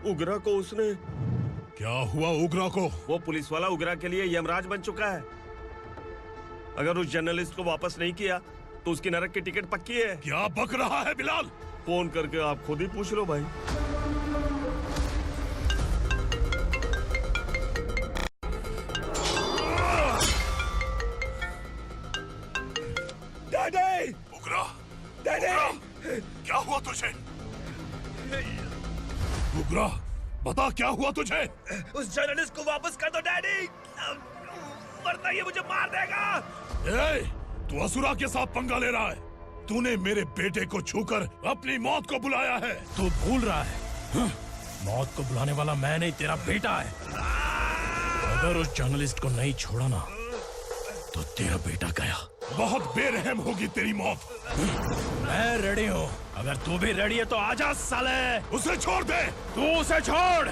उगरा को उसने। क्या हुआ उगरा को? वो पुलिस वाला उगरा के लिए यमराज बन चुका है। अगर उस जर्नलिस्ट को वापस नहीं किया तो उसकी नरक की टिकट पक्की है। क्या बक रहा है बिलाल? फोन करके आप खुद ही पूछ लो भाई। डैडी! उगरा! डैडी! क्या हुआ तुझे? उगरा, बता क्या हुआ तुझे? उस जर्नलिस्ट को वापस कर दो डैडी, वरना ये मुझे मार देगा। ए, तू असुरा के साथ पंगा ले रहा है। तूने मेरे बेटे को छूकर अपनी मौत को बुलाया है। तू भूल रहा है, मौत को बुलाने वाला मैं नहीं, तेरा बेटा है। अगर उस जर्नलिस्ट को नहीं छोड़ा ना तो तेरा बेटा गया। बहुत बेरहम होगी तेरी मौत। मैं रेडी हूँ, अगर तू भी रेडी है तो आजा साले। उसे छोड़ दे। तू उसे छोड़।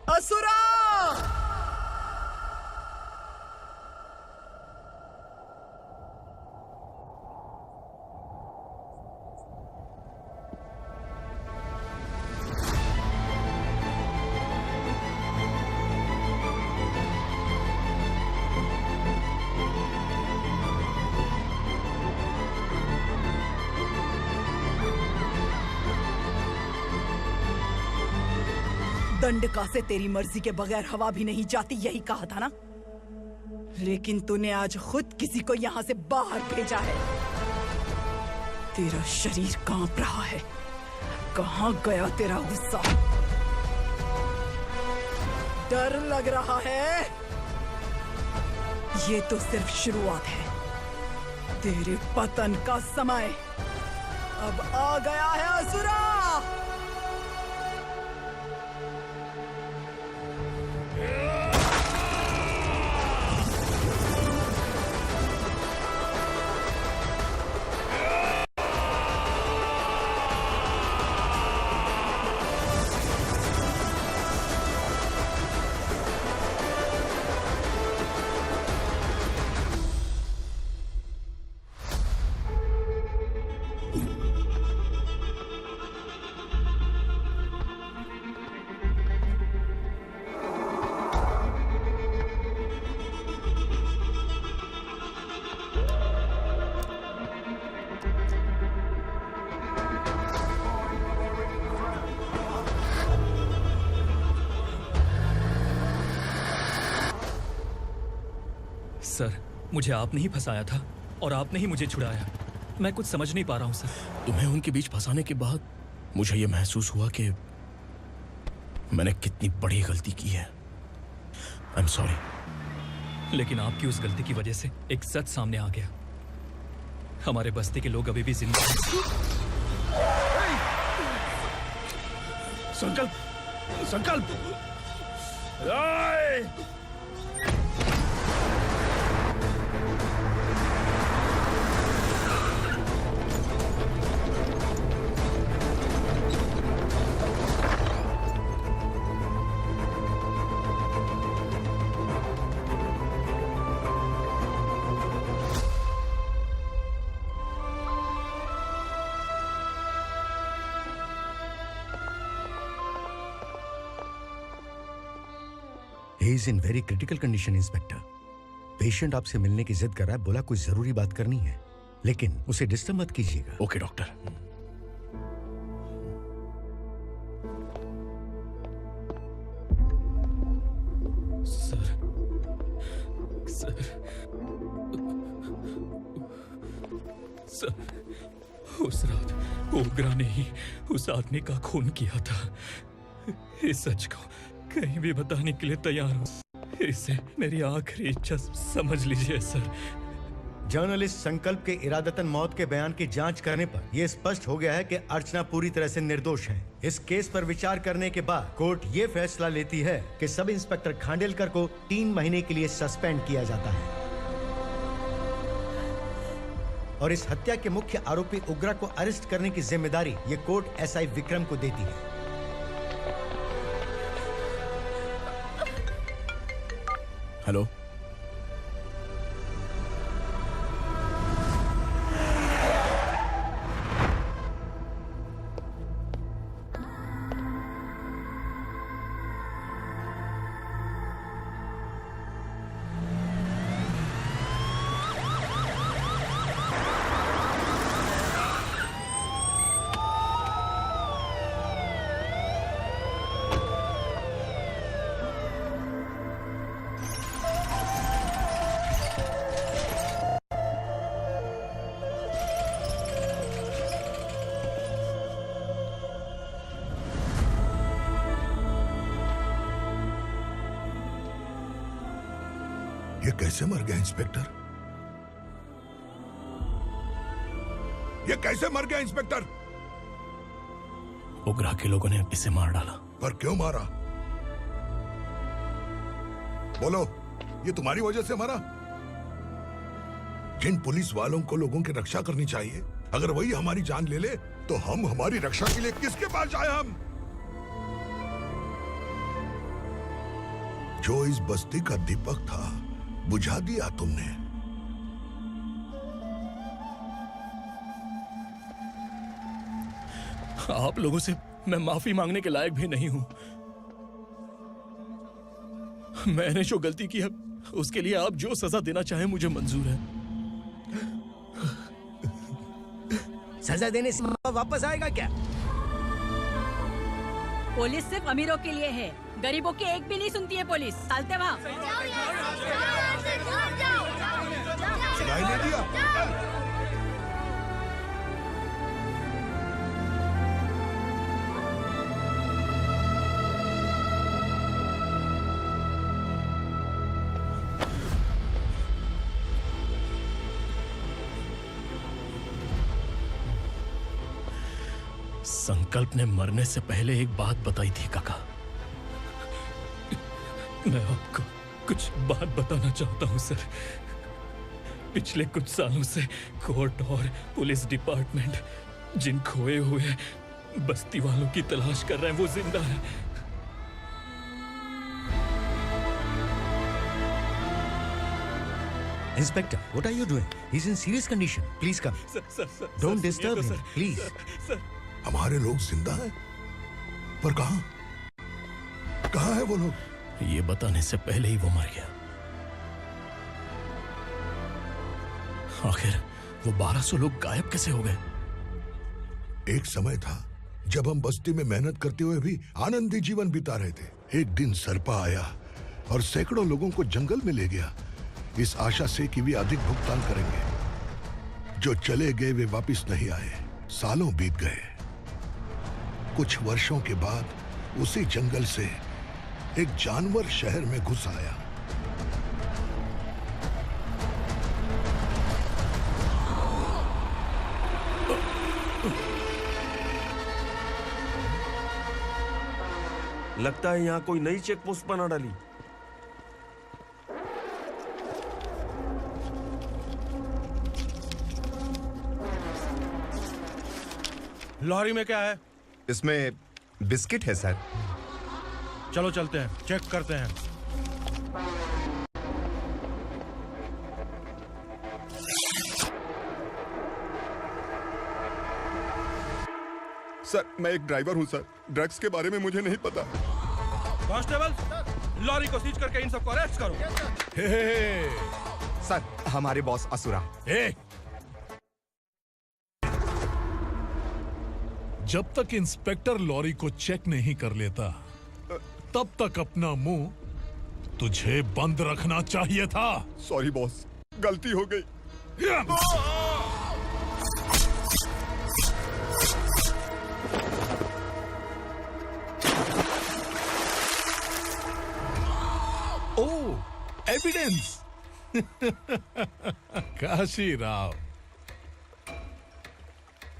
असुरा! दंडका से तेरी मर्जी के बगैर हवा भी नहीं जाती, यही कहा था ना? लेकिन तूने आज खुद किसी को यहाँ से बाहर भेजा है। तेरा शरीर कांप रहा है। कहाँ गया तेरा गुस्सा? डर लग रहा है? ये तो सिर्फ शुरुआत है। तेरे पतन का समय अब आ गया है असुरा। सर, मुझे आपने ही फंसाया था और आपने ही मुझे छुड़ाया। मैं कुछ समझ नहीं पा रहा हूँ सर। तुम्हें उनके बीच फंसाने के बाद मुझे ये महसूस हुआ कि मैंने कितनी बड़ी गलती की है। I am sorry. लेकिन आपकी उस गलती की वजह से एक सच सामने आ गया। हमारे बस्ती के लोग अभी भी जिंदा हैं। संकल्प, संकल्प। He is in very critical condition, inspector. Patient आपसे मिलने की जिद कर रहा है, बोला कुछ जरूरी बात करनी है, लेकिन उसे डिस्टर्ब मत कीजिएगा। Okay doctor. Sir, sir, sir, उस रात ओग्रा ने ही उस आदमी का खून किया था। इस सच को कहीं भी बताने के लिए तैयार हूँ। इसे मेरी आखिरी इच्छा समझ लीजिए सर। जर्नलिस्ट संकल्प के इरादतन मौत के बयान की जांच करने पर यह स्पष्ट हो गया है कि अर्चना पूरी तरह से निर्दोष है। इस केस पर विचार करने के बाद कोर्ट ये फैसला लेती है कि सब इंस्पेक्टर खांडेलकर को 3 महीने के लिए सस्पेंड किया जाता है और इस हत्या के मुख्य आरोपी उग्रा को अरेस्ट करने की जिम्मेदारी ये कोर्ट एसआई विक्रम को देती है। हेलो, ये कैसे मर गया इंस्पेक्टर? ये कैसे मर गया इंस्पेक्टर? उग्रा के लोगों ने इसे मार डाला। पर क्यों मारा? बोलो, ये तुम्हारी वजह से मरा? जिन पुलिस वालों को लोगों की रक्षा करनी चाहिए, अगर वही हमारी जान ले ले तो हम हमारी रक्षा के लिए किसके पास जाए? हम जो इस बस्ती का दीपक था बुझा दिया तुमने। आप लोगों से मैं माफी मांगने के लायक भी नहीं हूं। मैंने जो गलती की है उसके लिए आप जो सजा देना चाहें मुझे मंजूर है। सजा देने से वापस आएगा क्या? पुलिस सिर्फ अमीरों के लिए है, गरीबों की एक भी नहीं सुनती है पुलिस। चलते वहाँ। सुनाई नहीं दिया? संकल्प ने मरने से पहले एक बात बताई थी काका। मैं आपको कुछ बात बताना चाहता हूं सर। पिछले कुछ सालों से कोर्ट और पुलिस डिपार्टमेंट जिन खोए हुए बस्ती वालों की तलाश कर रहे हैं वो जिंदा है। Inspector, what are you doing? He's in serious condition. Please come. Sir, Don't disturb him, please. हमारे लोग जिंदा हैं? पर कहां? कहां है वो लोग? ये बताने से पहले ही वो मर गया। आखिर वो 1200 लोग गायब कैसे हो गए? एक समय था जब हम बस्ती में मेहनत करते हुए भी आनंदी जीवन बिता रहे थे। एक दिन सरपा आया और सैकड़ों लोगों को जंगल में ले गया, इस आशा से कि वे अधिक भुगतान करेंगे। जो चले गए वे वापस नहीं आए। सालों बीत गए। कुछ वर्षों के बाद उसी जंगल से एक जानवर शहर में घुस आया। लगता है यहाँ कोई नई चेक पोस्ट बना डाली। लॉरी में क्या है? इसमें बिस्किट है सर। चलो चलते हैं, चेक करते हैं। सर, मैं एक ड्राइवर हूं सर। ड्रग्स के बारे में मुझे नहीं पता। कांस्टेबल, लॉरी को सीज करके इन सबको अरेस्ट करो। सर, हमारे बॉस असुरा। जब तक इंस्पेक्टर लॉरी को चेक नहीं कर लेता तब तक अपना मुंह तुझे बंद रखना चाहिए था। सॉरी बॉस, गलती हो गई। ओह, एविडेंस। काशी राव,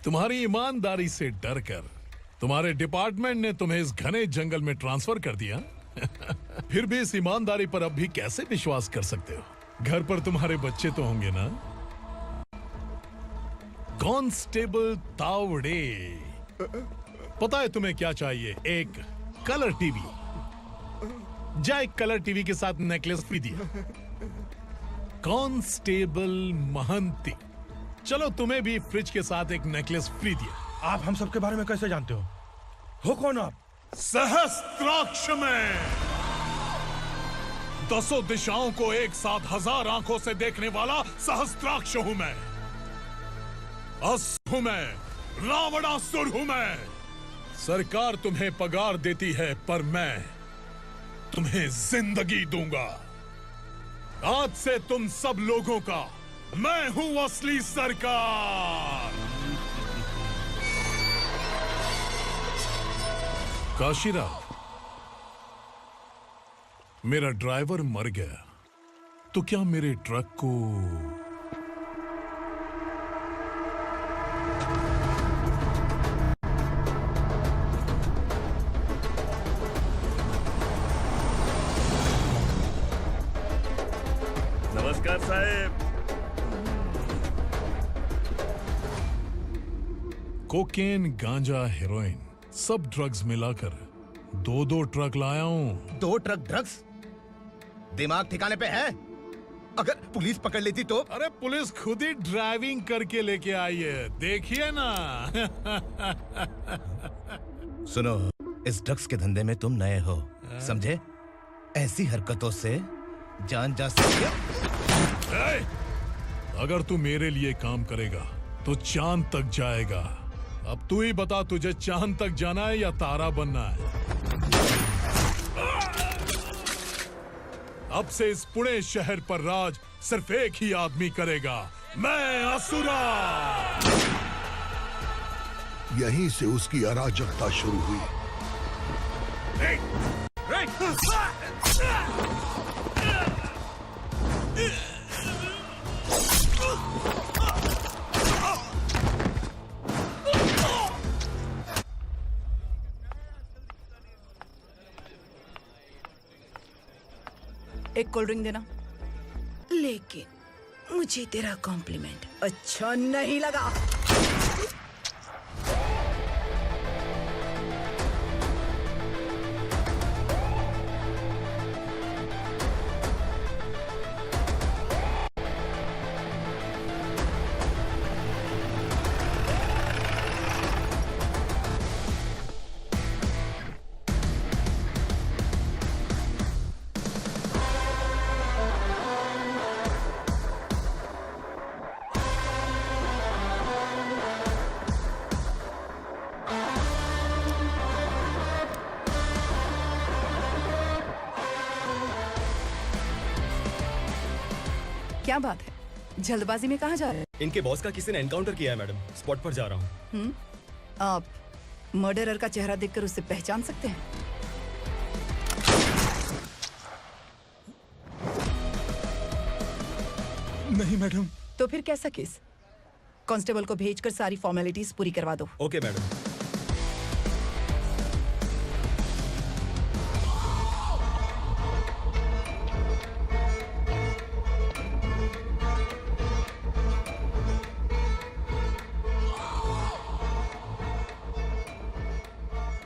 तुम्हारी ईमानदारी से डरकर तुम्हारे डिपार्टमेंट ने तुम्हें इस घने जंगल में ट्रांसफर कर दिया। फिर भी इस ईमानदारी पर अब भी कैसे विश्वास कर सकते हो? घर पर तुम्हारे बच्चे तो होंगे ना? कांस्टेबल तावड़े, पता है तुम्हें क्या चाहिए? एक कलर टीवी। जा एक कलर टीवी के साथ नेकलेस भी दिया। कांस्टेबल महंती, चलो तुम्हें भी फ्रिज के साथ एक नेकलेस फ्री दिया। आप हम सबके बारे में कैसे जानते हो कौन आप? सहस्त्राक्ष में 10 दिशाओं को एक साथ 1000 आंखों से देखने वाला सहस्त्राक्ष हूं मैं। असुर हूं मैं, रावणासुर हूं मैं। सरकार तुम्हें पगार देती है, पर मैं तुम्हें जिंदगी दूंगा। आज से तुम सब लोगों का मैं हूं असली सरकार। काशीराव, मेरा ड्राइवर मर गया, तो क्या मेरे ट्रक को नमस्कार साहब। कोकेन, गांजा, हेरोइन, सब ड्रग्स मिलाकर 2 ट्रक लाया हूँ। 2 ट्रक ड्रग्स? दिमाग ठिकाने पे है? अगर पुलिस पकड़ लेती तो? अरे पुलिस खुद ही ड्राइविंग करके लेके आई है, देखिए ना। सुनो, इस ड्रग्स के धंधे में तुम नए हो, समझे? ऐसी हरकतों से जान जा सकती है। अगर तू मेरे लिए काम करेगा तो चांद तक जाएगा। अब तू ही बता, तुझे चांद तक जाना है या तारा बनना है? अब से इस पुणे शहर पर राज सिर्फ एक ही आदमी करेगा, मैं असुरा। यहीं से उसकी अराजकता शुरू हुई। एक कोल्ड ड्रिंक देना। लेकिन मुझे तेरा कॉम्प्लीमेंट अच्छा नहीं लगा। क्या बात है, जल्दबाजी में कहाँ जा रहे हैं? इनके बॉस का किसी ने एनकाउंटर किया है मैडम, स्पॉट पर जा रहा हूँ। आप मर्डरर का चेहरा देखकर उसे पहचान सकते हैं? नहीं मैडम। तो फिर कैसा केस? कांस्टेबल को भेजकर सारी फॉर्मेलिटीज पूरी करवा दो। Okay madam.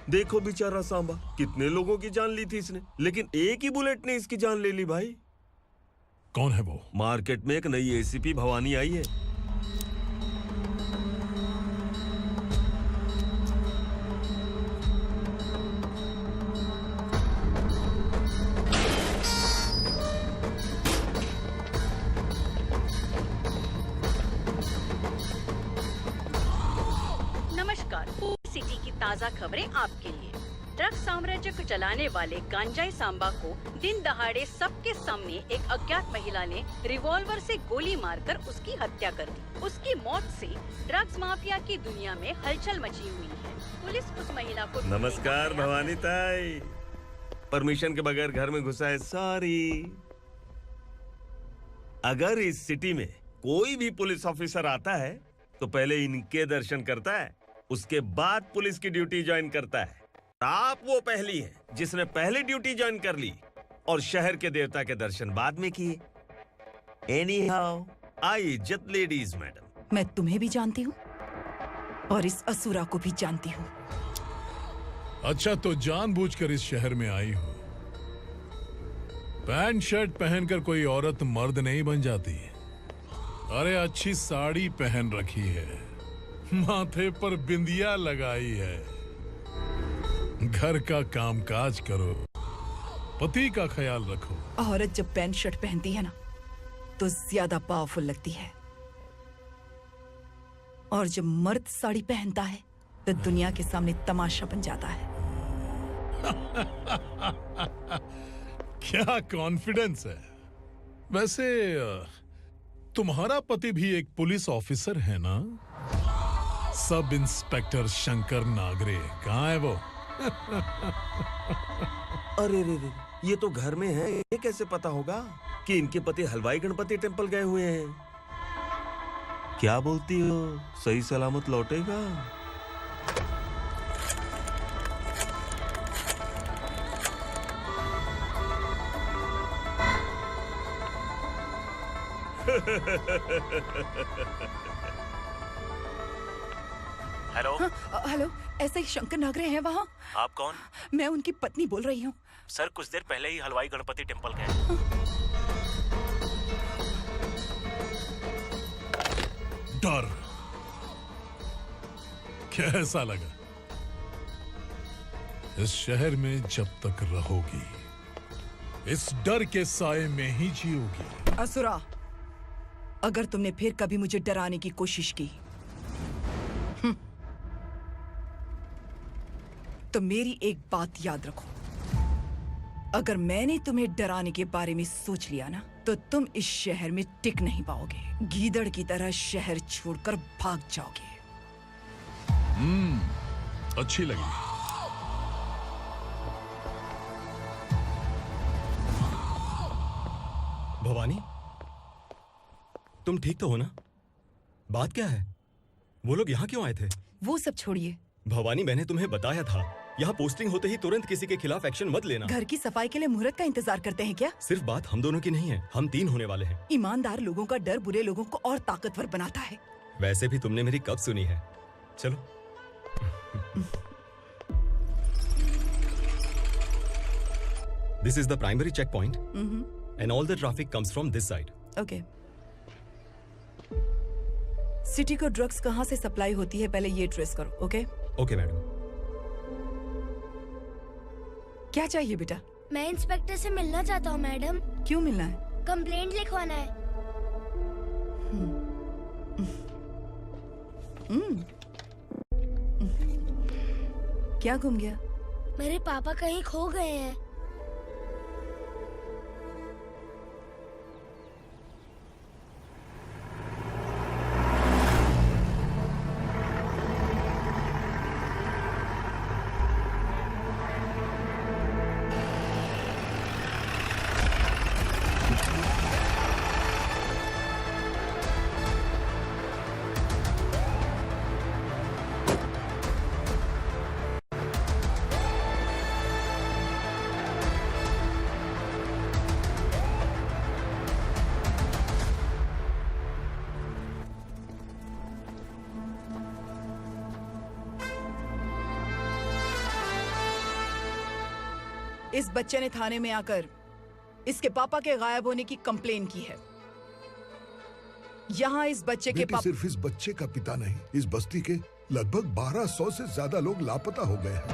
देखो बेचारा सांबा, कितने लोगों की जान ली थी इसने, लेकिन एक ही बुलेट ने इसकी जान ले ली भाई। कौन है वो? मार्केट में एक नई एसीपी भवानी आई है। नमस्कार, सिटी की ताज़ा खबरें आपके लिए। ड्रग्स साम्राज्य को चलाने वाले गांजाई सांबा को दिन दहाड़े सबके सामने एक अज्ञात महिला ने रिवॉल्वर से गोली मारकर उसकी हत्या कर दी। उसकी मौत से ड्रग्स माफिया की दुनिया में हलचल मची हुई है। पुलिस उस महिला को नमस्कार भवानी ताई। परमिशन के बगैर घर में घुसा है, सॉरी। अगर इस सिटी में कोई भी पुलिस ऑफिसर आता है तो पहले इनके दर्शन करता है, उसके बाद पुलिस की ड्यूटी ज्वाइन करता है। आप वो पहली हैं जिसने पहले ड्यूटी ज्वाइन कर ली और शहर के देवता के दर्शन बाद में किए। एनीहाउ, आई इज्जत लेडीज मैडम। मैं तुम्हें भी जानती हूँ और इस असुरा को भी जानती हूँ। अच्छा, तो जानबूझकर इस शहर में आई हो। पैंट शर्ट पहनकर कोई औरत मर्द नहीं बन जाती। अरे अच्छी साड़ी पहन रखी है, माथे पर बिंदिया लगाई है, घर का कामकाज करो, पति का ख्याल रखो। औरत जब पैंट शर्ट पहनती है ना तो ज्यादा पावरफुल लगती है, और जब मर्द साड़ी पहनता है तो दुनिया के सामने तमाशा बन जाता है। क्या कॉन्फिडेंस है। वैसे तुम्हारा पति भी एक पुलिस ऑफिसर है ना? सब इंस्पेक्टर शंकर नागरे, कहाँ है वो? अरे रे रे, ये तो घर में है, ये कैसे पता होगा कि इनके पति हलवाई गणपति टेम्पल गए हुए हैं? क्या बोलती हो, सही सलामत लौटेगा? हेलो। हेलो, ऐसे ही शंकर नागरे हैं वहाँ? आप कौन? मैं उनकी पत्नी बोल रही हूँ। सर, कुछ देर पहले ही हलवाई गणपति टेम्पल गए। डर कैसा लगा? इस शहर में जब तक रहोगी इस डर के साए में ही जियोगी। असुरा, अगर तुमने फिर कभी मुझे डराने की कोशिश की तो मेरी एक बात याद रखो, अगर मैंने तुम्हें डराने के बारे में सोच लिया ना तो तुम इस शहर में टिक नहीं पाओगे। गीदड़ की तरह शहर छोड़कर भाग जाओगे। अच्छी लगी। भवानी, तुम ठीक तो हो ना? बात क्या है? वो लोग यहाँ क्यों आए थे? वो सब छोड़िए। भवानी, मैंने तुम्हें बताया था, यहाँ पोस्टिंग होते ही तुरंत किसी के खिलाफ एक्शन मत लेना। घर की सफाई के लिए मुहूर्त का इंतजार करते हैं क्या? सिर्फ बात हम दोनों की नहीं है, हम 3 होने वाले हैं। ईमानदार लोगों का डर बुरे लोगों को और ताकतवर बनाता है। वैसे भी तुमने मेरी कब सुनी है? चलो। This is the primary checkpoint, and all the traffic comes from this side. Okay. City को ड्रग्स कहाँ से सप्लाई होती है पहले ये ट्रेस करो, ओके? Okay madam. क्या चाहिए बेटा? मैं इंस्पेक्टर से मिलना चाहता हूँ मैडम। क्यों मिलना है? कंप्लेंट लिखवाना है। क्या घूम गया? मेरे पापा कहीं खो गए हैं। इस बच्चे ने थाने में आकर इसके पापा के गायब होने की कंप्लेन की है। यहाँ इस बच्चे के पापा सिर्फ इस बच्चे का पिता नहीं, इस बस्ती के लगभग 1200 से ज्यादा लोग लापता हो गए हैं।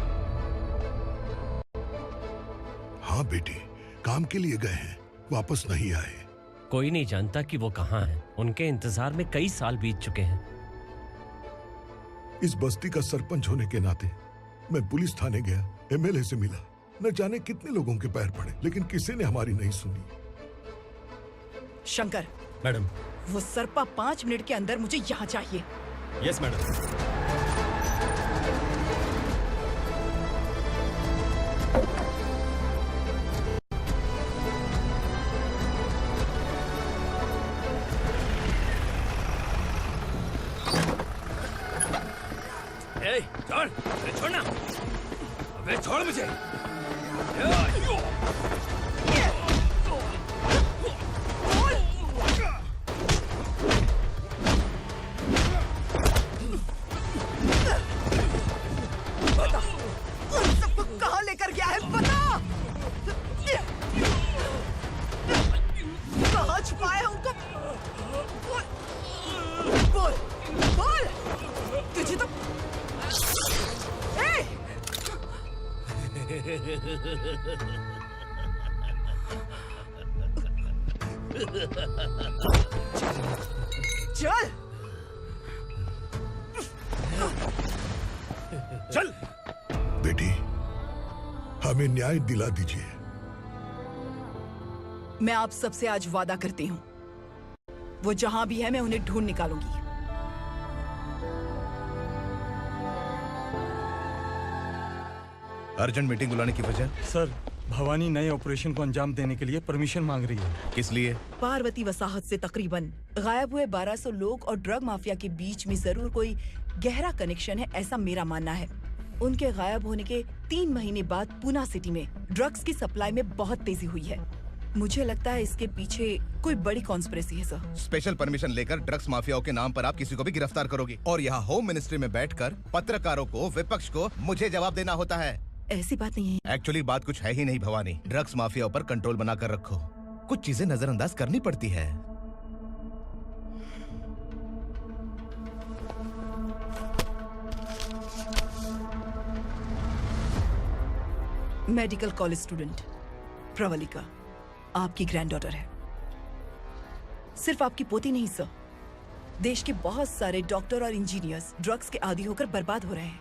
हाँ बेटी, काम के लिए गए हैं, वापस नहीं आए। कोई नहीं जानता कि वो कहाँ हैं। उनके इंतजार में कई साल बीत चुके हैं। इस बस्ती का सरपंच होने के नाते मैं पुलिस थाने गया, एमएलए से मिला, न जाने कितने लोगों के पैर पड़े, लेकिन किसी ने हमारी नहीं सुनी। शंकर। मैडम। वो सरपा 5 मिनट के अंदर मुझे यहाँ चाहिए। Yes madam. छोड़, अरे छोड़ना, अबे छोड़ मुझे। बता, उन सबको कहाँ लेकर गया है बता। कहाँ छुपाए हैं उनको? बोल, बोल, तुझे तो चल चल बेटी, हमें न्याय दिला दीजिए। मैं आप सबसे आज वादा करती हूँ, वो जहां भी है मैं उन्हें ढूंढ निकालूंगी। अर्जेंट मीटिंग बुलाने की वजह? सर, भवानी नए ऑपरेशन को अंजाम देने के लिए परमिशन मांग रही है। किस लिए? पार्वती वसाहत से तकरीबन गायब हुए 1200 लोग और ड्रग माफिया के बीच में जरूर कोई गहरा कनेक्शन है, ऐसा मेरा मानना है। उनके गायब होने के 3 महीने बाद पूना सिटी में ड्रग्स की सप्लाई में बहुत तेजी हुई है। मुझे लगता है इसके पीछे कोई बड़ी कॉन्स्पिरेसी है सर। स्पेशल परमिशन लेकर ड्रग्स माफियाओं के नाम पर आप किसी को भी गिरफ्तार करोगे और यहाँ होम मिनिस्ट्री में बैठकर पत्रकारों को, विपक्ष को मुझे जवाब देना होता है। ऐसी बात नहीं है। एक्चुअली बात कुछ है ही नहीं भवानी। ड्रग्स माफियाओं पर कंट्रोल बनाकर रखो। कुछ चीजें नजरअंदाज करनी पड़ती है। मेडिकल कॉलेज स्टूडेंट प्रवलिका आपकी ग्रैंडडॉटर है। सिर्फ आपकी पोती नहीं सर, देश के बहुत सारे डॉक्टर और इंजीनियर्स ड्रग्स के आदी होकर बर्बाद हो रहे हैं।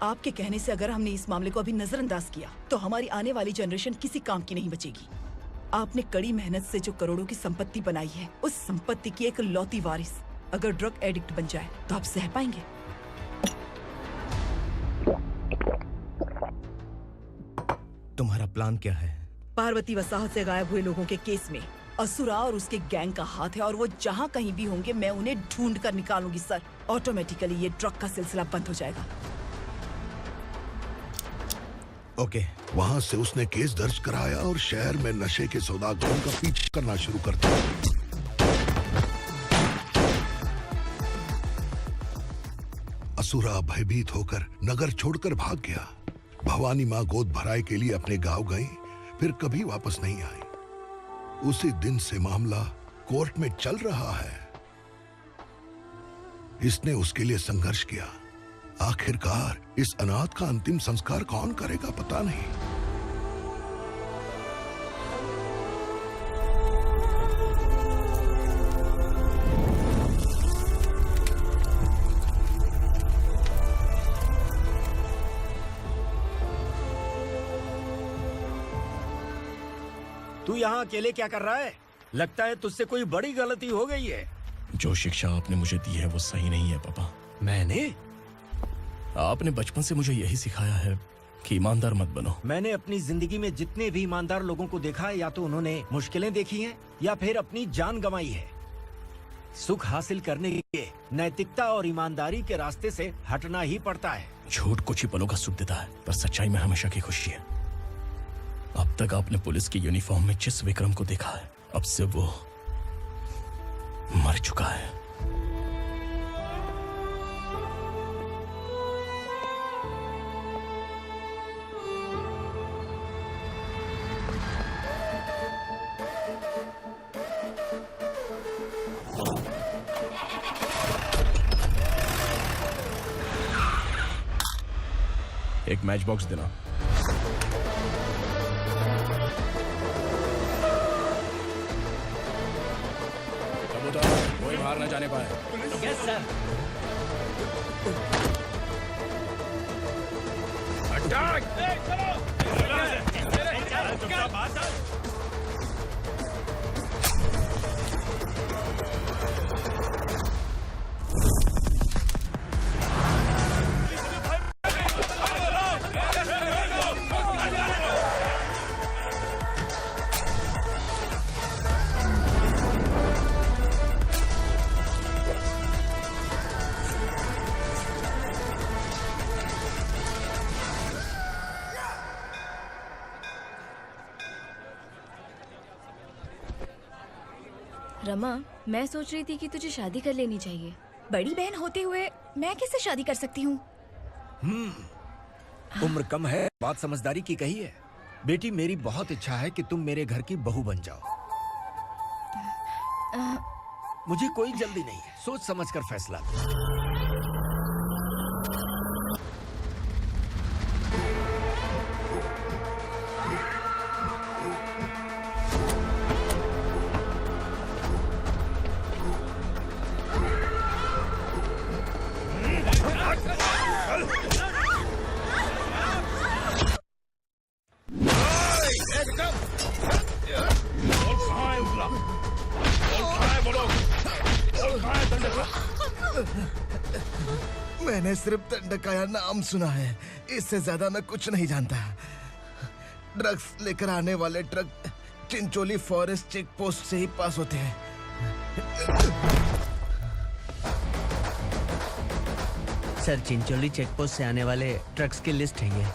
आपके कहने से अगर हमने इस मामले को अभी नजरअंदाज किया तो हमारी आने वाली जनरेशन किसी काम की नहीं बचेगी। आपने कड़ी मेहनत से जो करोड़ों की संपत्ति बनाई है, उस संपत्ति की एक लौती वारिस अगर ड्रग एडिक्ट बन जाए तो आप सह पाएंगे? तुम्हारा प्लान क्या है? पार्वती वसाहत से गायब हुए लोगों के केस में असुरा और उसके गैंग का हाथ है और वो जहाँ कहीं भी होंगे मैं उन्हें ढूंढ कर निकालूंगी सर। ऑटोमेटिकली ये ड्रग का सिलसिला बंद हो जाएगा। ओके। वहाँ से उसने केस दर्ज कराया और शहर में नशे के सौदागरों का पीछा करना शुरू कर दिया। असुरा भयभीत होकर नगर छोड़कर भाग गया। भवानी माँ गोद भराई के लिए अपने गांव गई, फिर कभी वापस नहीं आई। उसी दिन से मामला कोर्ट में चल रहा है। इसने उसके लिए संघर्ष किया। आखिरकार इस अनाथ का अंतिम संस्कार कौन करेगा पता नहीं। तू यहाँ अकेले क्या कर रहा है? लगता है तुझसे कोई बड़ी गलती हो गई है। जो शिक्षा आपने मुझे दी है वो सही नहीं है पापा। मैंने? आपने बचपन से मुझे यही सिखाया है कि ईमानदार मत बनो। मैंने अपनी जिंदगी में जितने भी ईमानदार लोगों को देखा है, या तो उन्होंने मुश्किलें देखी हैं या फिर अपनी जान गंवाई है। सुख हासिल करने के लिए नैतिकता और ईमानदारी के रास्ते से हटना ही पड़ता है। झूठ कुछ ही पलों का सुख देता है, पर सच्चाई में हमेशा की खुशी है। अब तक आपने पुलिस की यूनिफॉर्म में जिस विक्रम को देखा है, अब से वो मर चुका है। एक मैच बॉक्स देना। कोई बाहर न जाने पाए। Yes sir. अटैक! रमा, मैं सोच रही थी कि तुझे शादी कर लेनी चाहिए। बड़ी बहन होते हुए मैं कैसे शादी कर सकती हूँ? उम्र कम है, बात समझदारी की कही है। बेटी, मेरी बहुत इच्छा है कि तुम मेरे घर की बहू बन जाओ। मुझे कोई जल्दी नहीं है, सोच समझकर फैसला लो। मैंने सिर्फ दंडकाया नाम सुना है, इससे ज्यादा मैं कुछ नहीं जानता। ड्रग्स लेकर आने वाले truck Chincholi forest check post से ही पास होते हैं। सर, चिंचोली चेक पोस्ट से आने वाले ट्रक्स की लिस्ट है ये।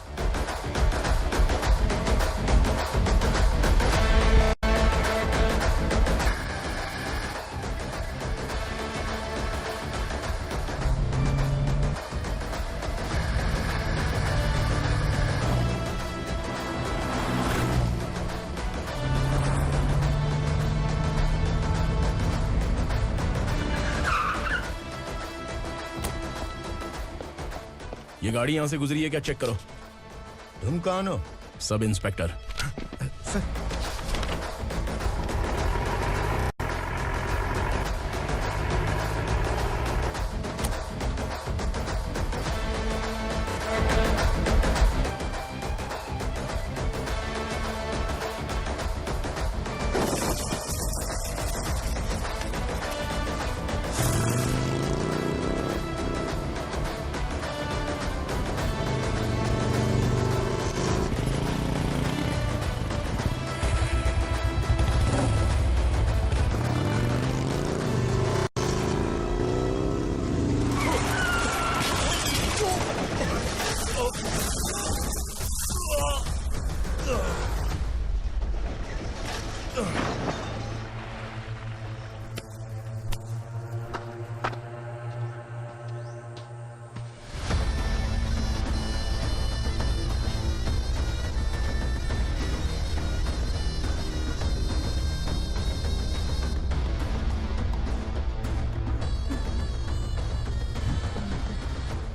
ये गाड़ी यहाँ से गुजरी है क्या, चेक करो। तुम कौन हो? Sub inspector.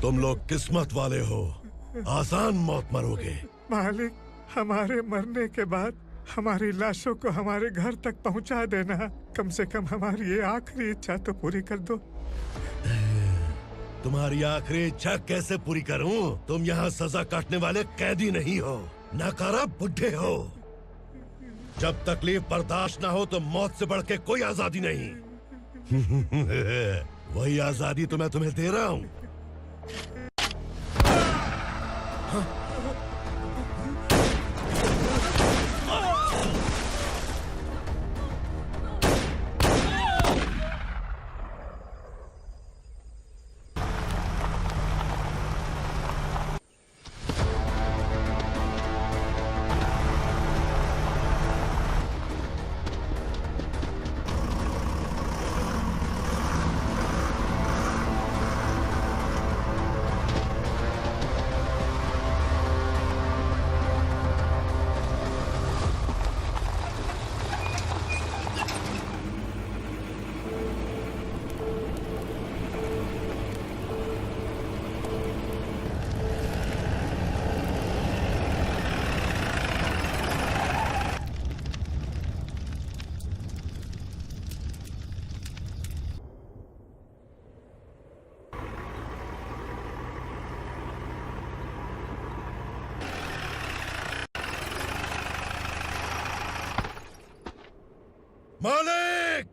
तुम लोग किस्मत वाले हो, आसान मौत मरोगे। मालिक, हमारे मरने के बाद हमारी लाशों को हमारे घर तक पहुंचा देना। कम से कम हमारी ये आखिरी इच्छा तो पूरी कर दो। तुम्हारी आखिरी इच्छा कैसे पूरी करूं? तुम यहाँ सजा काटने वाले कैदी नहीं हो, नकारा बुढ़े हो। जब तकलीफ बर्दाश्त ना हो तो मौत से बढ़ के कोई आजादी नहीं। वही आजादी तो मैं तुम्हें दे रहा हूँ। मालिक!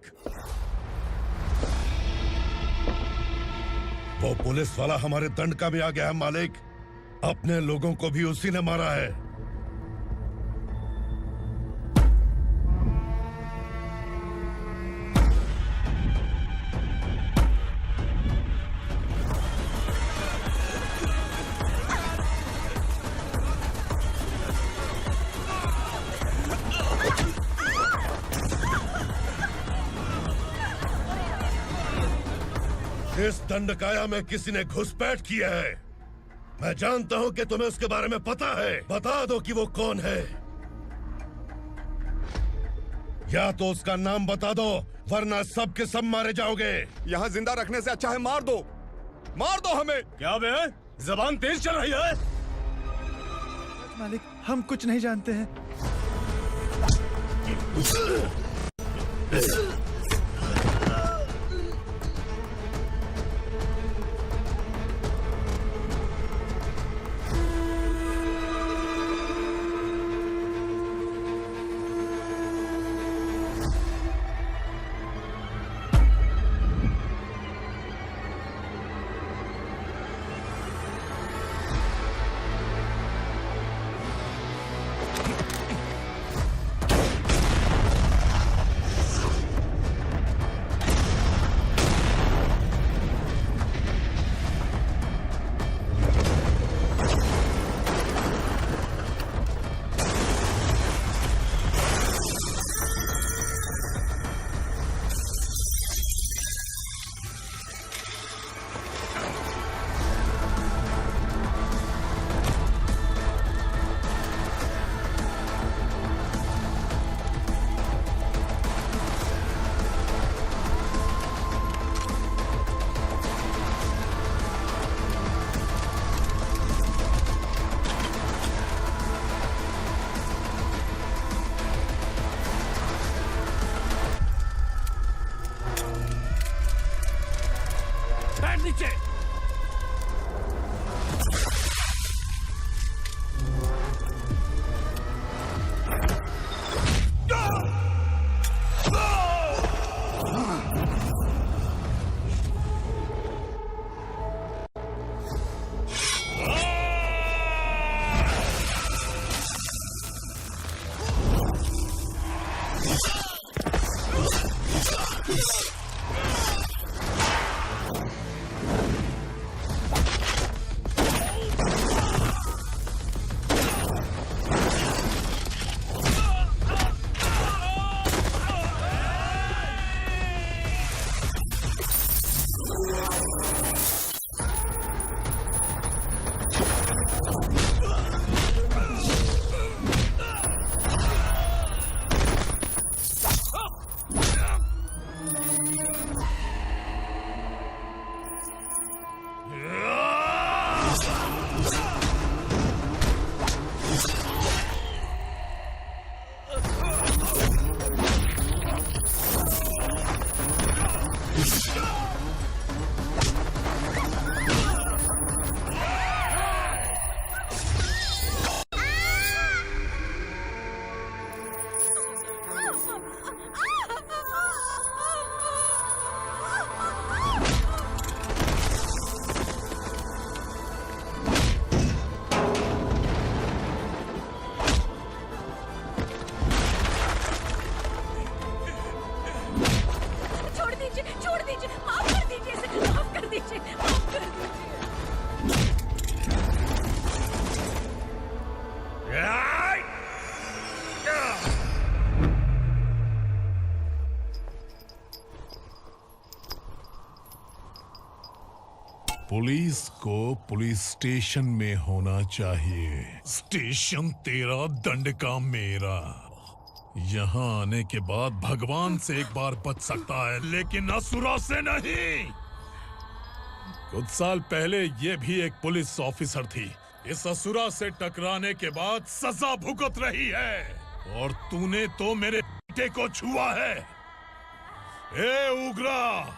वो पुलिस वाला हमारे दंडका में आ गया है मालिक। अपने लोगों को भी उसी ने मारा है। इस दंडकाया में किसी ने घुसपैठ किया है। मैं जानता हूं कि तुम्हें उसके बारे में पता है। बता दो कि वो कौन है, या तो उसका नाम बता दो, वरना सब के सब मारे जाओगे। यहाँ जिंदा रखने से अच्छा है मार दो हमें। क्या बे? जबान तेज चल रही है। मालिक, हम कुछ नहीं जानते हैं। पुलिस को पुलिस स्टेशन में होना चाहिए। स्टेशन तेरा, दंड का मेरा। यहाँ आने के बाद भगवान से एक बार बच सकता है, लेकिन असुरा से नहीं। कुछ साल पहले ये भी एक पुलिस ऑफिसर थी। इस असुरा से टकराने के बाद सजा भुगत रही है, और तूने तो मेरे बेटे को छुआ है। ए उग्रा,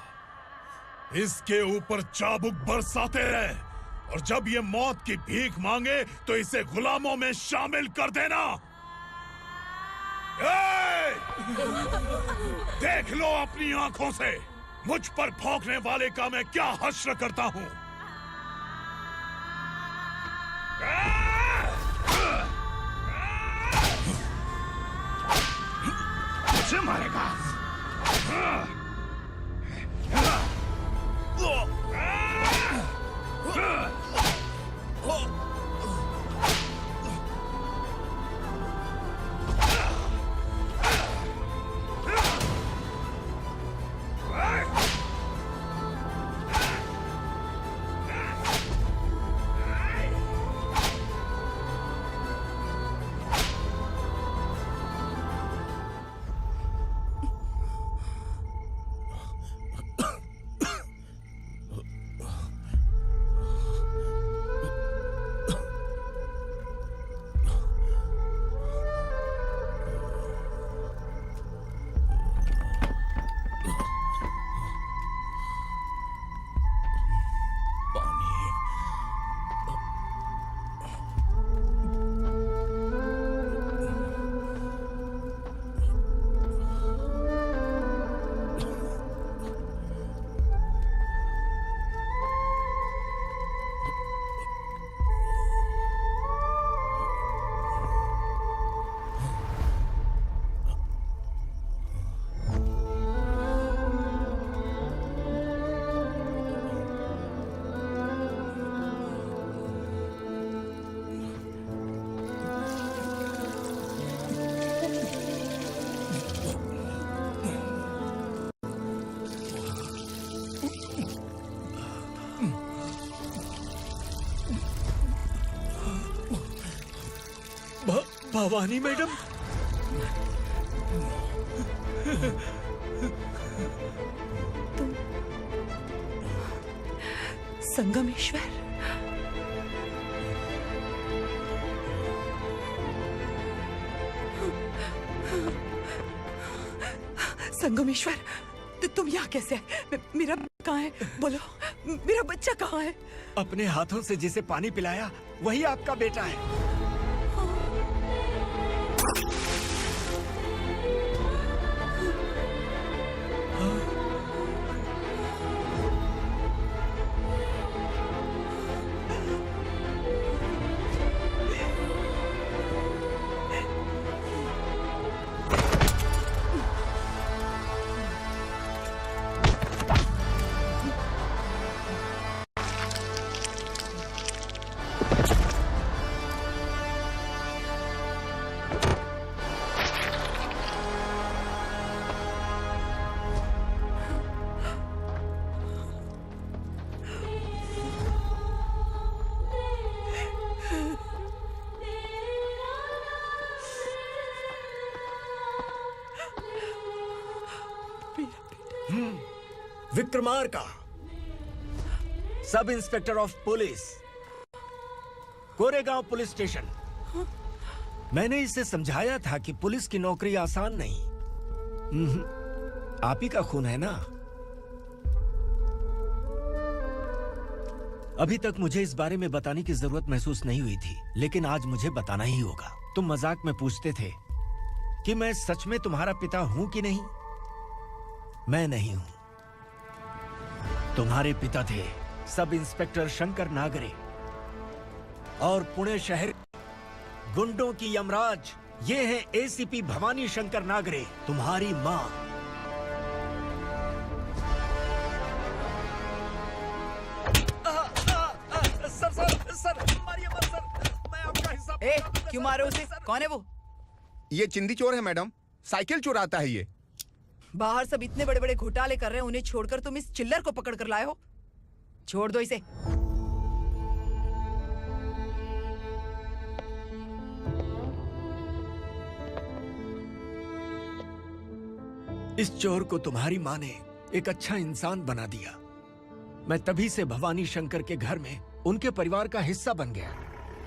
इसके ऊपर चाबुक बरसाते रहे, और जब ये मौत की भीख मांगे तो इसे गुलामों में शामिल कर देना। देख लो अपनी आंखों से मुझ पर भौंकने वाले का मैं क्या हश्र करता हूं। मुझे मारेगा? भवानी मैडम, संगमेश्वर, संगमेश्वर, तुम यहाँ कैसे आए? मेरा कहाँ है? बोलो, मेरा बच्चा कहाँ है? अपने हाथों से जिसे पानी पिलाया वही आपका बेटा है। Vikramarka, sub inspector of police, Koregaon police station. मैंने इसे समझाया था कि पुलिस की नौकरी आसान नहीं। आप ही का खून है ना। अभी तक मुझे इस बारे में बताने की जरूरत महसूस नहीं हुई थी, लेकिन आज मुझे बताना ही होगा। तुम मजाक में पूछते थे कि मैं सच में तुम्हारा पिता हूं कि नहीं। मैं नहीं हूं। तुम्हारे पिता थे सब इंस्पेक्टर शंकर नागरे, और पुणे शहर गुंडों की यमराज ये है एसीपी भवानी शंकर नागरे, तुम्हारी मां। सर, मारिए मत सर, मैं आपका हिस्सा। क्यों मारे उसे? कौन है वो? ये चिंदी चोर है मैडम, साइकिल चुराता है ये। बाहर सब इतने बड़े बड़े घोटाले कर रहे हैं, उन्हें छोड़कर तुम इस चिल्लर को पकड़ कर लाए हो। छोड़ दो इसे। इस चोर को तुम्हारी माँ ने एक अच्छा इंसान बना दिया। मैं तभी से भवानी शंकर के घर में उनके परिवार का हिस्सा बन गया।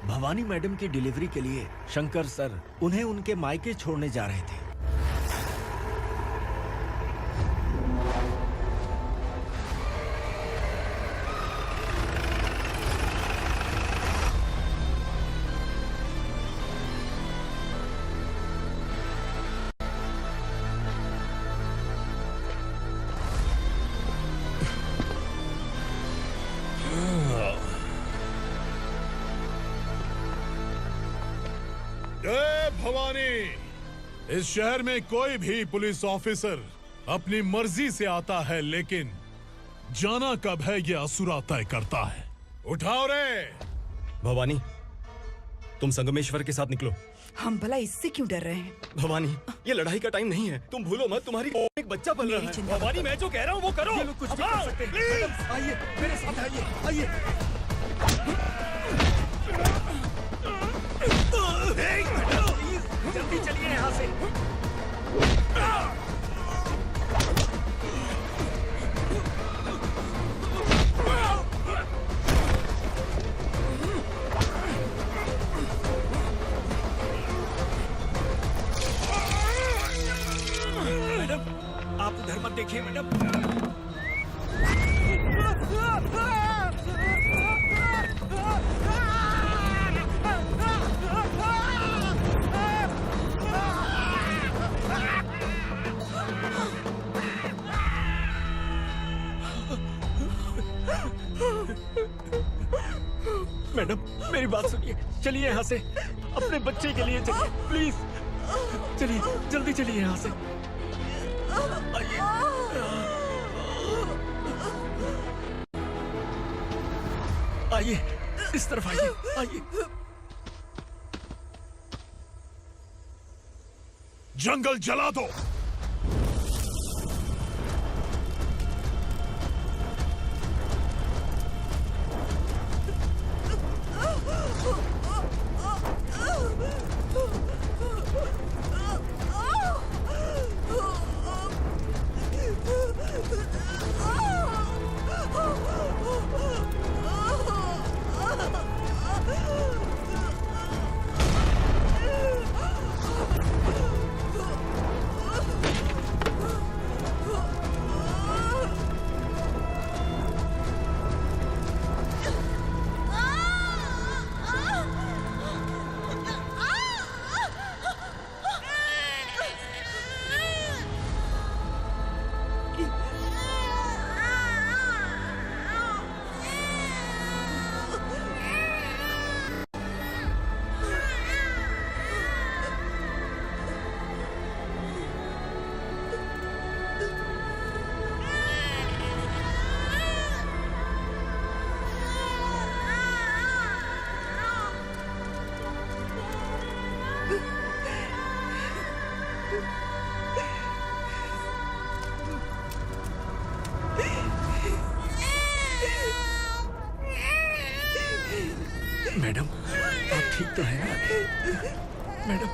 भवानी मैडम की डिलीवरी के लिए शंकर सर उन्हें उनके मायके छोड़ने जा रहे थे। जय भवानी। इस शहर में कोई भी पुलिस ऑफिसर अपनी मर्जी से आता है, लेकिन जाना कब है ये असुरा तय करता है। उठाओ रे। भवानी, तुम संगमेश्वर के साथ निकलो। हम भला इससे क्यों डर रहे हैं? भवानी, ये लड़ाई का टाइम नहीं है। तुम भूलो मत, तुम्हारी एक बच्चा पल रहा है। भवानी, मैं जो कह रहा हूँ वो करो। ये लोग कुछ भी कर सकते हैं। आइए मेरे साथ, आइए। जल्दी चलिए यहाँ से। मैडम, आप उधर मत देखिए मैडम। मैडम, मेरी बात सुनिए। चलिए यहाँ से, अपने बच्चे के लिए चलिए, प्लीज। चलिए, जल्दी चलिए यहाँ से। आइए। आइए, इस तरफ आइए, आइए। जंगल जला दो। मैडम आप ठीक तो है ना मैडम?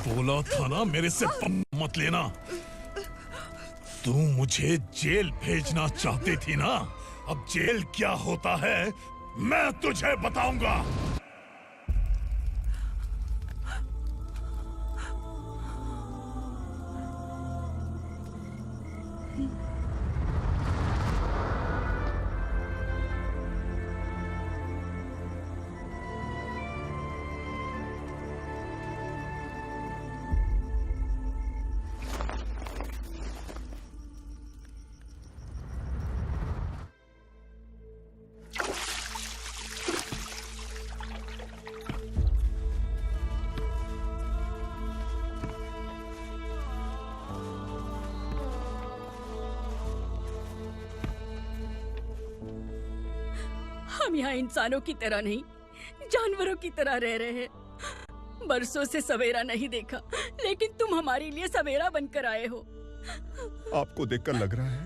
बोला था ना मेरे से मत लेना। तू मुझे जेल भेजना चाहती थी ना, अब जेल क्या होता है मैं तुझे बताऊंगा। हम यहाँ इंसानों की तरह नहीं, जानवरों की तरह रह रहे हैं। बरसों से सवेरा नहीं देखा, लेकिन तुम हमारे लिए सवेरा बनकर आए हो। आपको देखकर लग रहा है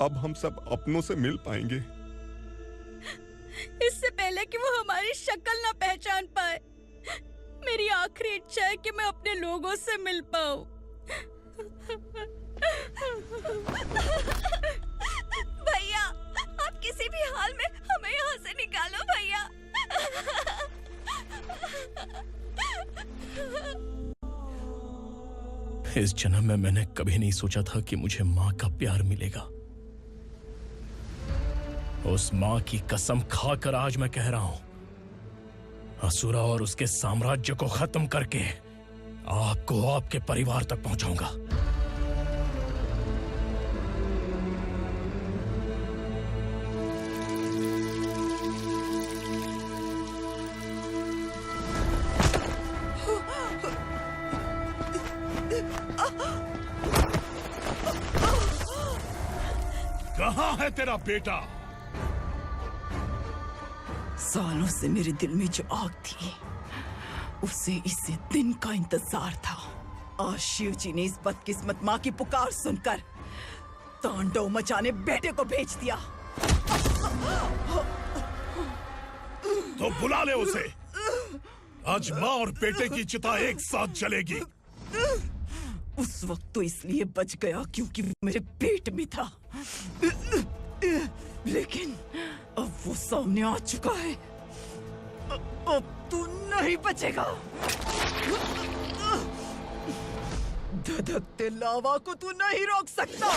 अब हम सब अपनों से मिल पाएंगे। इससे पहले कि वो हमारी शक्ल ना पहचान पाए, मेरी आखिरी इच्छा है कि मैं अपने लोगों से मिल पाऊं। भैया, आप किसी भी हाल में हमें यहाँ से निकालो भैया। इस जन्म में मैंने कभी नहीं सोचा था कि मुझे माँ का प्यार मिलेगा। उस माँ की कसम खाकर आज मैं कह रहा हूं, असुरा और उसके साम्राज्य को खत्म करके आपको आपके परिवार तक पहुंचाऊंगा। कहाँ है तेरा बेटा? सालों से मेरे दिल में जो आग थी, उसे इसी दिन का इंतजार था। आज शिव जी ने इस बदकिस्मत माँ की पुकार सुनकर तांडव मचाने बेटे को भेज दिया। तो बुला ले उसे। आज माँ और बेटे की चिता एक साथ जलेगी। उस वक्त तो इसलिए बच गया क्योंकि वो मेरे पेट में था, लेकिन अब वो सामने आ चुका है। अब तू नहीं बचेगा। धधकते लावा को तू नहीं रोक सकता।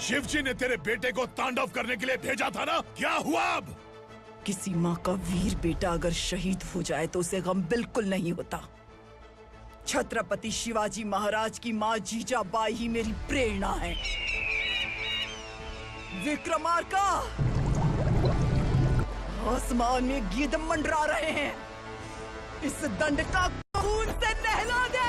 शिवजी ने तेरे बेटे को तांडव करने के लिए भेजा था ना, क्या हुआ अब? किसी माँ का वीर बेटा अगर शहीद हो जाए तो उसे गम बिल्कुल नहीं होता। छत्रपति शिवाजी महाराज की माँ जीजाबाई ही मेरी प्रेरणा है। विक्रमार्का, आसमान में गीत मंडरा रहे हैं। इस दंड का खून से नहला दे।